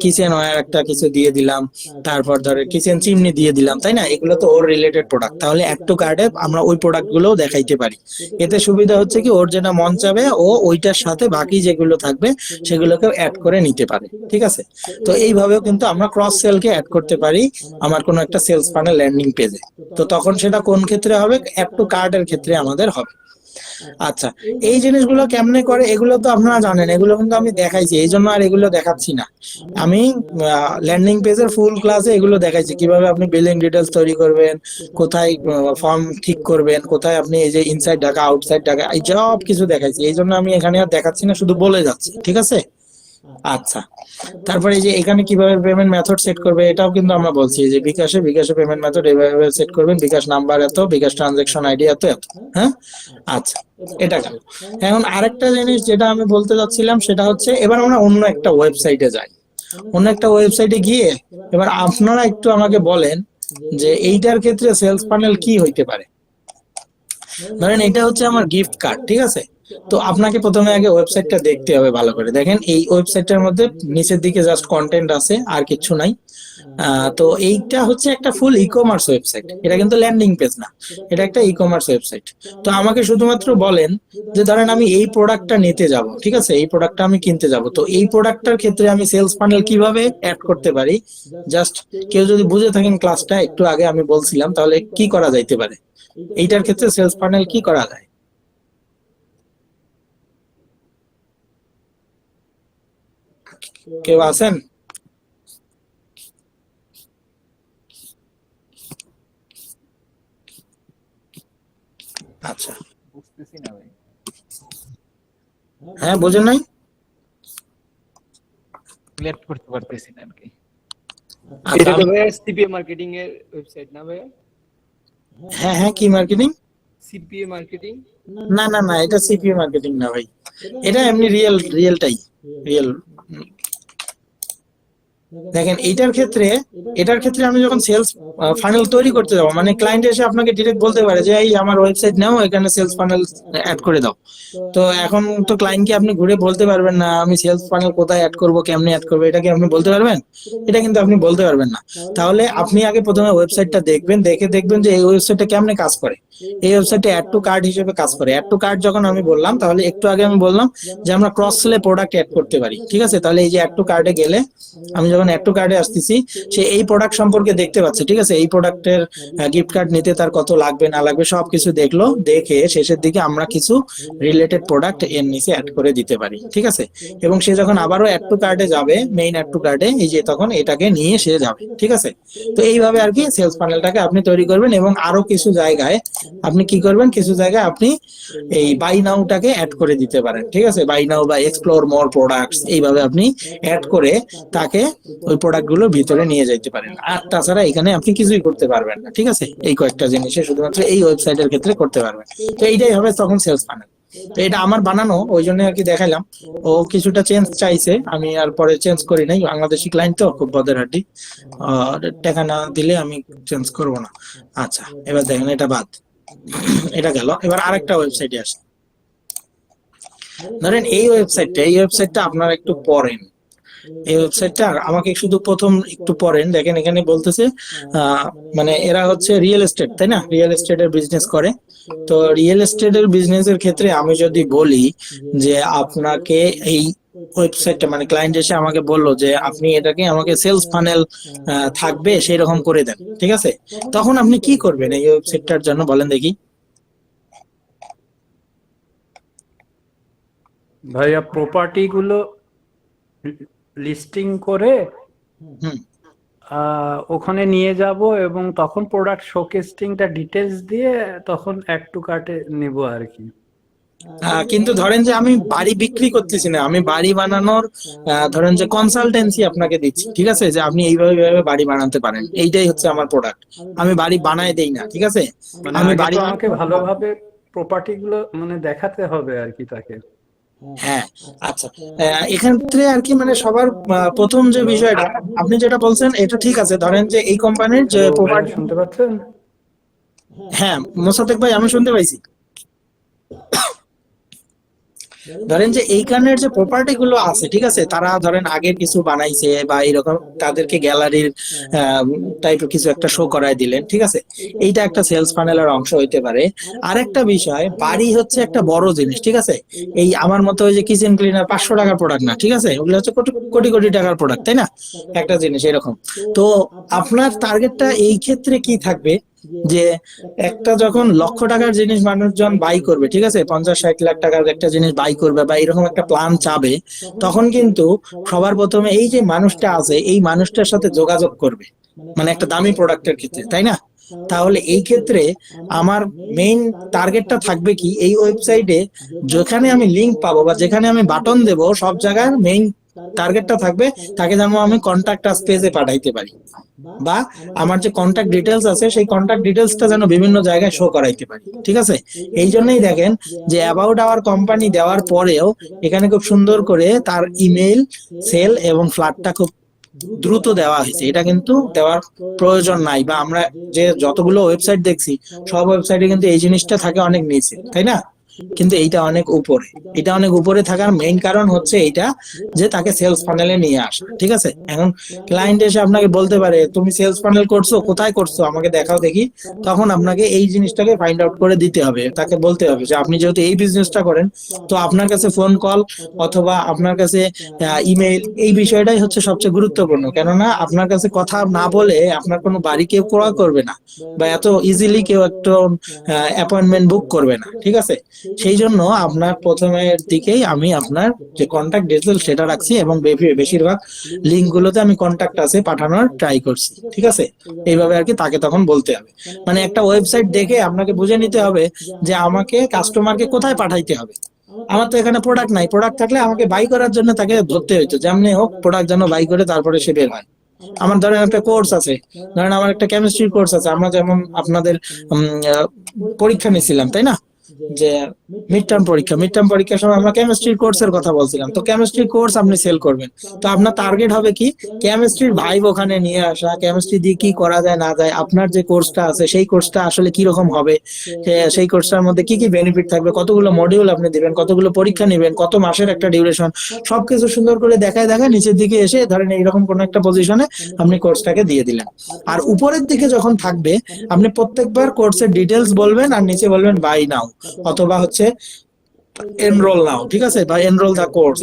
কিচেন ওয়্যার একটা কিছু দিয়ে দিলাম, তারপর ধরে কিচেন চিমনি দিয়ে দিলাম, তাই না? এগুলো তো ওর রিলেটেড প্রোডাক্ট, তাহলে অ্যাড টু কার্ডে আমরা ওই প্রোডাক্ট গুলোও দেখাইতে পারি। এতে সুবিধা হচ্ছে কি, ওর যেটা মন চাবে ও ওইটার সাথে বাকি যেগুলো থাকবে সেগুলোকেও অ্যাড করে নিতে পারে, ঠিক আছে? তো এইভাবেও কিন্তু আমরা ক্রস সেলকে অ্যাড করতে পারি আমার কোনো একটা সেলস ফানেল ল্যান্ডিং পেজে। তো তখন সেটা কোন ক্ষেত্রে হবে, অ্যাড টু কার্টের ক্ষেত্রে আমাদের হবে। আচ্ছা, এই জিনিসগুলো কেমনে করে এগুলো তো আপনারা জানেন, এগুলো কিন্তু আমি দেখাইছি, এই জন্য আর এগুলো দেখাচ্ছি না। আমি ল্যান্ডিং পেজের ফুল ক্লাসে এগুলো দেখাইছি, কিভাবে আপনি বিলিং ডিটেলস তৈরি করবেন, কোথায় ফর্ম ঠিক করবেন, কোথায় আপনি এই যে ইনসাইড ঢাকা আউটসাইড ঢাকা, এই সব কিছু দেখাইছি। এই জন্য আমি এখানে আর দেখাচ্ছি না, শুধু বলে যাচ্ছি, ঠিক আছে? আচ্ছা, তারপরে এই যে এখানে কিভাবে পেমেন্ট মেথড সেট করবে এটাও কিন্তু আমরা বলছি, যে বিকাশে পেমেন্ট মেথড এভাবে সেট করবেন, বিকাশ নাম্বার এত, বিকাশ ট্রানজাকশন আইডি এত এত। হ্যাঁ, আচ্ছা, এটা গেল। এখন আরেকটা জিনিস যেটা আমি বলতে যাচ্ছিলাম সেটা হচ্ছে, এবার আমরা অন্য একটা ওয়েবসাইটে যাই। অন্য একটা ওয়েবসাইটে গিয়ে এবার আপনারা একটু আমাকে বলেন যে এইটার ক্ষেত্রে সেলস ফানেল কি হইতে পারে। ধরেন এটা হচ্ছে আমার গিফট কার্ড, ঠিক আছে? তো আপনাকে প্রথমে আগে ওয়েবসাইটটা দেখতে হবে ভালো করে। দেখেন এই ওয়েবসাইটটার মধ্যে নিচের দিকে জাস্ট কন্টেন্ট আছে, আর কিছু নাই। তো এইটা হচ্ছে একটা ফুল ই কমার্স ওয়েবসাইট, এটা কিন্তু ল্যান্ডিং পেজ না, এটা একটা ই কমার্স ওয়েবসাইট। তো আমাকে শুধুমাত্র বলেন যে ধরেন আমি এই প্রোডাক্টটা নিতে যাব, ঠিক আছে, এই প্রোডাক্টটা আমি কিনতে যাব, তো এই প্রোডাক্টটার ক্ষেত্রে আমি সেলস ফানেল কিভাবে অ্যাড করতে পারি। জাস্ট কেউ যদি বুঝে থাকেন ক্লাসটা একটু আগে আমি বলছিলাম, তাহলে কি করা যাইতে পারে এইটার ক্ষেত্রে, সেলস ফানেল কি করা যায়? কেউ আছেন? আচ্ছা, বুঝতেছি না ভাই। হ্যাঁ, বোঝেন নাই? সিলেক্ট করতে পারতেছি না আর কি। আচ্ছা, এটা তো ভাইয়া সিপিএ মার্কেটিং এর ওয়েবসাইট না ভাইয়া? হ্যাঁ হ্যাঁ, কি মার্কেটিং? CPA marketing. না না না, এটা সিপিএ মার্কেটিং না ভাই, এটা এমনি রিয়েলটাই, রিয়েল। দেখেন এটার ক্ষেত্রে আমি যখন সেলস ফানেল তৈরি করতে যাবো, মানে ক্লায়েন্ট এসে আপনাকে ডিরেক্ট বলতে পারে যে এই আমার ওয়েবসাইট নাও, এখানে সেলস ফানেল অ্যাড করে দাও। তো এখন তো ক্লায়েন্টকে আপনি ঘুরে বলতে পারবেন না আমি সেলস ফানেল কোথায় অ্যাড করব, কেমনে অ্যাড করবো, এটা কি আপনি বলতে পারবেন? এটা কিন্তু আপনি বলতে পারবেন না। তাহলে আপনি আগে প্রথমে ওয়েবসাইটটা দেখবেন, দেখে দেখবেন যে এই ওয়েবসাইটটা কেমনে কাজ করে। এই ওয়েবসাইটে অ্যাড টু কার্ট হিসেবে কাজ করে। অ্যাড টু কার্ট যখন আমি বললাম, তাহলে একটু আগে আমি বললাম যে আমরা ক্রস সেলে প্রোডাক্ট অ্যাড করতে পারি, ঠিক আছে? তাহলে এই যে অ্যাড টু কার্টে গেলে, আমি যখন অ্যাড টু কার্টে আসতেছি, সে এই প্রোডাক্ট সম্পর্কে দেখতে পাচ্ছে, ঠিক আছে? এই প্রোডাক্টের গিফট কার্ড নিতে তার কত লাগবে না লাগবে সবকিছু দেখলো, দেখে শেষের দিকে আমরা কিছু রিলেটেড প্রোডাক্ট এর নিচে অ্যাড করে দিতে পারি, ঠিক আছে? এবং সে যখন আবারও অ্যাড টু কার্টে যাবে, মেইন অ্যাড টু কার্টে, এই যে তখন এটাকে নিয়ে সে যাবে, ঠিক আছে? তো এইভাবে আর কি সেলস ফানেলটাকে আপনি তৈরি করবেন। এবং আরো কিছু জায়গায় আপনি কি করবেন, কিছু জায়গায় আপনি এই বাই নাওটাকে অ্যাড করে দিতে পারেন, ঠিক আছে? বাই নাও বা এক্সপ্লোর মোর প্রোডাক্টস, এইভাবে আপনি অ্যাড করে তাকে ওই প্রোডাক্ট গুলোর ভিতরে নিয়ে যাইতে পারেন। আর তাছাড়া এখানে আপনি কিছুই করতে পারবেন না, ঠিক আছে? এই কয়েকটা জিনিসে শুধুমাত্র এই ওয়েবসাইটের ক্ষেত্রে করতে পারবেন। তো এইটাই হবে তখন সেলস ফানেল। তো এটা আমার বানানো, ওই জন্য আর কি দেখাইলাম। ও কিছুটা চেঞ্জ চাইছে, আমি আর পরে চেঞ্জ করি নাই, বাংলাদেশি ক্লায়েন্ট তো খুব বদের হাড্ডি, টাকা না দিলে আমি চেঞ্জ করব না। আচ্ছা, এবার দেখেন এটা বাদ, এটা গেল। এবার আরেকটা ওয়েবসাইটে আসি। ধরেন এই ওয়েবসাইটটা আপনারা একটু পড়েন। এই ওয়েবসাইটটা আমাকে শুধু প্রথম একটু পড়েন। দেখেন এখানে বলতেছে মানে এরা হচ্ছে রিয়েল এস্টেট, তাই না? রিয়েল এস্টেটের বিজনেস করে। তো রিয়েল এস্টেটের বিজনেসের ক্ষেত্রে আমি যদি বলি যে আপনাকে এই ওয়েবসাইটটা, মানে ক্লায়েন্ট এসে আমাকে বললো যে আপনি এটাকে আমাকে সেলস ফানেল থাকবে সেই রকম করে দেন, ঠিক আছে? তখন আপনি কি করবেন এই ওয়েবসাইটটার জন্য, বলেন দেখি। ভাইয়া প্রপার্টি গুলো লিস্টিং করে হুম, ওখানে নিয়ে যাব এবং তখন প্রোডাক্ট শোকেসিংটা ডিটেলস দিয়ে তখন অ্যাড টু কার্টে নিব আর কি। কিন্তু ধরেন যে আমি বাড়ি বিক্রি করতেছি না, আমি বাড়ি বানানোর ধরেন যে কনসালটেন্সি আপনাকে দিচ্ছি, ঠিক আছে, যে আপনি এইভাবে এইভাবে বাড়ি বানাতে পারেন, এইটাই হচ্ছে আমার প্রোডাক্ট। আমি বাড়ি বানায় দেই না, ঠিক আছে। মানে আমি আগে বাড়ি তো আমাকে ভালোভাবে প্রপার্টি গুলো মানে দেখাতে হবে আর কি তাকে। হ্যাঁ, আচ্ছা, এক্ষেত্রে আর কি মানে সবার প্রথম যে বিষয়টা আপনি যেটা বলছেন এটা ঠিক আছে। ধরেন যে এই কোম্পানির যে হ্যালো ভাইয়া, প্রোপার্টি, শুনতে পাচ্ছেন? হ্যাঁ মোসাদ্দেক ভাই আমি শুনতে পাইছি। ধরেন যে এইখানের যে প্রপার্টি গুলো আছে, ঠিক আছে, তারা ধরেন আগের কিছু বানাইছে বা এরকম, তাদেরকে গ্যালারির টাইপের কিছু একটা শো করায় দিলেন, ঠিক আছে, এইটা একটা সেলস ফানেলের অংশ হইতে পারে। আরেকটা বিষয়, বাড়ি হচ্ছে একটা বড় জিনিস, ঠিক আছে। এই আমার মতো ওই যে কিচেন ক্লিনার 500 টাকার প্রোডাক্ট না, ঠিক আছে, ওগুলো হচ্ছে কোটি কোটি কোটি টাকার প্রোডাক্ট, তাই না, একটা জিনিস এরকম। তো আপনার টার্গেটটা এই ক্ষেত্রে কি থাকবে, যে একটা যখন লক্ষ টাকার জিনিস মানুষজন বাই করবে, ঠিক আছে, 50-60 লাখ টাকার একটা জিনিস বাই করবে বা এরকম একটা প্ল্যান চাবে, তখন কিন্তু সবার প্রথমে এই যে মানুষটা আছে এই মানুষটার সাথে যোগাযোগ করবে, মানে একটা দামি প্রোডাক্টের ক্ষেত্রে, তাই না। তাহলে এই ক্ষেত্রে আমার মেইন টার্গেটটা থাকবে কি, এই ওয়েবসাইটে যেখানে আমি লিংক পাবো বা যেখানে আমি বাটন দেব সব জায়গার মেইন টার্গেটটা থাকবে তাকে যেন আমি কন্ট্যাক্ট আস পেজে পাঠাইতে পারি, বা আমার যে কন্ট্যাক্ট ডিটেলস আছে সেই কন্ট্যাক্ট ডিটেলসটা যেন বিভিন্ন জায়গায় শো করাইতে পারি, ঠিক আছে। এই জন্যই দেখেন যে অ্যাবাউট আওয়ার কোম্পানি দেওয়ার পরেও এখানে খুব সুন্দর করে তার ইমেল, সেল এবং ফ্ল্যাটটা খুব দ্রুত দেওয়া হয়েছে। এটা কিন্তু দেওয়ার প্রয়োজন নাই, বা আমরা যে যতগুলো ওয়েবসাইট দেখছি সব ওয়েবসাইটে কিন্তু এই জিনিসটা থাকে অনেক নিচে, তাই না, কিন্তু এইটা অনেক উপরে। এটা অনেক উপরে থাকার মেইন কারণ হচ্ছে এইটা, যে তাকে সেলস ফানেলে নিয়ে আসা, ঠিক আছে। এখন ক্লায়েন্ট এসে আপনাকে বলতে পারে তুমি সেলস ফানেল করছো, কোথায় করছো আমাকে দেখাও দেখি, তখন আপনাকে এই জিনিসটাকে ফাইন্ড আউট করে দিতে হবে। তাকে বলতে হবে যে আপনি যেহেতু এই বিজনেসটা করেন, তো আপনার কাছে ফোন কল অথবা আপনার কাছে ইমেল, এই বিষয়টাই হচ্ছে সবচেয়ে গুরুত্বপূর্ণ। কেননা আপনার কাছে কথা না বলে আপনার কোনো বাড়ি কেউ ক্রয় করবে না, বা এত ইজিলি কেউ একটা অ্যাপয়েন্টমেন্ট বুক করবে না, ঠিক আছে। সেই জন্য আপনার প্রথমের দিকেই আমি আপনার যে কন্ট্যাক্ট ডিটেল সেটা রাখছি, এবং বেশিরভাগ লিঙ্ক গুলোতে আমি কন্ট্যাক্ট আছে পাঠানোর ট্রাই করছি, ঠিক আছে। এইভাবে আর কি তাকে তখন বলতে হবে, মানে একটা ওয়েবসাইট দেখে আপনাকে বুঝে নিতে হবে যে আমাকে কাস্টমারকে কোথায় পাঠাইতে হবে। আমার তো এখানে প্রোডাক্ট নাই, প্রোডাক্ট থাকলে আমাকে বাই করার জন্য তাকে ধরতে হইতো, যেমনি হোক প্রোডাক্ট যেন বাই করে তারপরে সে বের হয়। আমার ধরেন একটা কোর্স আছে, ধরেন আমার একটা কেমিস্ট্রির কোর্স আছে, আমরা যেমন আপনাদের পরীক্ষা নিয়েছিলাম, তাই না, যে মিড টার্ম পরীক্ষার সময় আমরা কেমিস্ট্রির কোর্সের কথা বলছিলাম। তো কেমিস্ট্রি কোর্স আপনি সেল করবেন, তো আপনার টার্গেট হবে কি, কেমিস্ট্রির ভাইব ওখানে নিয়ে আসা, কেমিস্ট্রি দিয়ে কি করা যায় না যায়, আপনার যে কোর্সটা আছে সেই কোর্সটা আসলে কি রকম হবে, সেই কোর্সটার মধ্যে কি কি বেনিফিট থাকবে, কতগুলো মডিউল আপনি দিবেন, কতগুলো পরীক্ষা নেবেন, কত মাসের একটা ডিউরেশন, সবকিছু সুন্দর করে দেখায় নিচের দিকে এসে ধরেন এইরকম কোন একটা পজিশনে আপনি কোর্সটাকে দিয়ে দিলেন। আর উপরের দিকে যখন থাকবে আপনি প্রত্যেকবার কোর্সের ডিটেলস বলবেন আর নিচে বলবেন বাই নাও অথবা হচ্ছে এনরোল নাও, ঠিক আছে, বা এনরোল দা কোর্স,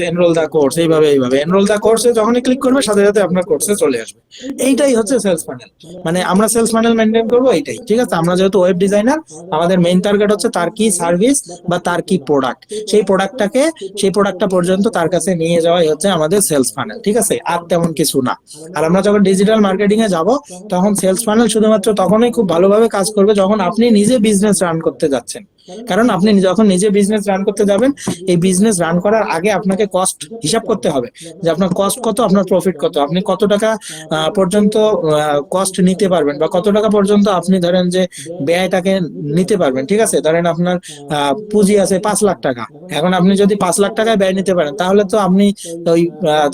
এইভাবে এনরোল দা কোর্সে যখনই ক্লিক করবে সাথে সাথে আপনার কোর্সে চলে আসবে। এইটাই হচ্ছে সেলস ফানেল, মানে আমরা সেলস ফানেল মেনটেন করবো এইটাই, ঠিক আছে। আমরা যেহেতু ওয়েব ডিজাইনার, আমাদের মেইন টার্গেট হচ্ছে তার কি সার্ভিস বা তার কি প্রোডাক্ট, সেই প্রোডাক্টটা পর্যন্ত তার কাছে নিয়ে যাওয়াই হচ্ছে আমাদের সেলস ফানেল, ঠিক আছে, আর তেমন কিছু না। আর আমরা যখন ডিজিটাল মার্কেটিং এ যাব তখন সেলস ফানেল শুধুমাত্র তখনই খুব ভালোভাবে কাজ করবে যখন আপনি নিজে বিজনেস রান করতে যাচ্ছেন। কারণ আপনি যখন নিজে বিজনেস রান করতে যাবেন, এই বিজনেস রান করার আগে আপনাকে কস্ট হিসাব করতে হবে, যে আপনার কস্ট কত, আপনার প্রফিট কত, আপনি কত টাকা পর্যন্ত কস্ট নিতে পারবেন, বা কত টাকা পর্যন্ত আপনি ধরেন যে ব্যয়টাকে নিতে পারবেন, ঠিক আছে। ধরেন আপনার পুঁজি আছে 5 লাখ টাকা, এখন আপনি যদি 5 লাখ টাকায় ব্যয় নিতে পারেন, তাহলে তো আপনি ওই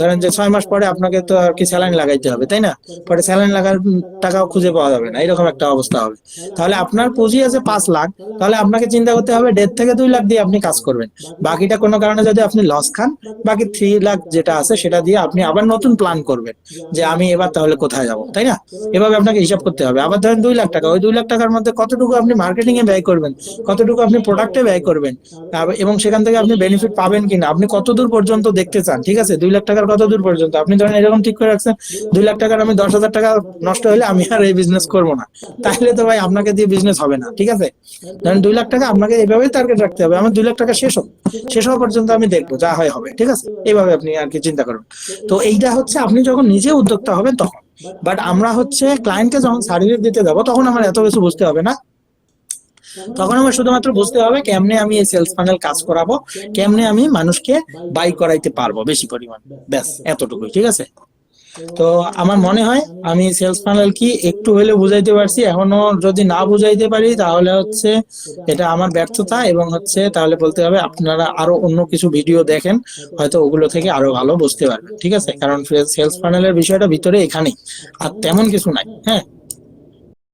ধরেন যে 6 মাস পরে আপনাকে তো আর কি স্যালাইন লাগাইতে হবে, তাই না, পরে স্যালাইন লাগার টাকাও খুঁজে পাওয়া যাবে না, এরকম একটা অবস্থা হবে। তাহলে আপনার পুঁজি আছে 5 লাখ, তাহলে আপনাকে চিন্তা করতে হবে 1.5 থেকে 2 লাখ দিয়ে আপনি কাজ করবেন। বাকিটা কোনো কারণে যদি আপনি লস খান, বাকি 3 লাখ যেটা আছে সেটা দিয়ে আপনি আবার নতুন প্ল্যান করবেন, যে আমি এবার তাহলে কোথায় যাব, তাই না। এভাবে আপনাকে হিসাব করতে হবে। আবার ধরেন 2 লাখ টাকা, ওই 2 লাখ টাকার মধ্যে কতটুকু আপনি মার্কেটিং এ ব্যয় করবেন, কতটুকু আপনি প্রোডাক্টে ব্যয় করবেন, এবং সেখান থেকে আপনি বেনিফিট পাবেন কিনা, আপনি কত দূর পর্যন্ত দেখতে চান, ঠিক আছে। 2 লাখ টাকার কত দূর পর্যন্ত আপনি ধরেন এরকম ঠিক করে রাখছেন, 2 লাখ টাকার আমি 10,000 টাকা নষ্ট হলে আমি আর এই বিজনেস করবো না, তাহলে তো ভাই আপনাকে দিয়ে বিজনেস হবে না, ঠিক আছে। ধরেন 2 লাখ টাকা আপনাকে এইভাবেই টার্গেট রাখতে হবে, আমার 2 লাখ টাকা শেষ হওয়া পর্যন্ত আমি দেখবো, যা হয় হবে, ঠিক আছে। এইভাবে আপনি আর কি চিন্তা করুন। তো এইটা হচ্ছে আপনি যখন নিজে উদ্যোক্তা হবেন তখন। বাট আমরা হচ্ছে ক্লায়েন্টকে যখন সার্ভিস দিতে যাবো তখন আমার এত কিছু বুঝতে হবে না, তখন আমার শুধুমাত্র বুঝতে হবে কেমনে আমি এই সেলস ফানেল কাজ করাবো, কেমনে আমি মানুষকে বাই করাইতে পারবো বেশি পরিমাণ, ব্যাস এতটুকুই। ঠিক আছে, তো আমার মনে হয় আমি সেলস ফানেল কি একটু হলে বুঝাইতে পারছি। এখনো যদি না বুঝাইতে পারি তাহলে হচ্ছে এটা আমার ব্যর্থতা, এবং হচ্ছে তাহলে বলতে হবে আপনারা আরো অন্য কিছু ভিডিও দেখেন, হয়তো ওগুলো থেকে আরো ভালো বুঝতে পারবেন। ঠিক আছে, কারণ সেলস ফানেলের বিষয়টা ভিতরে এখানেই, আর তেমন কিছু নাই। হ্যাঁ,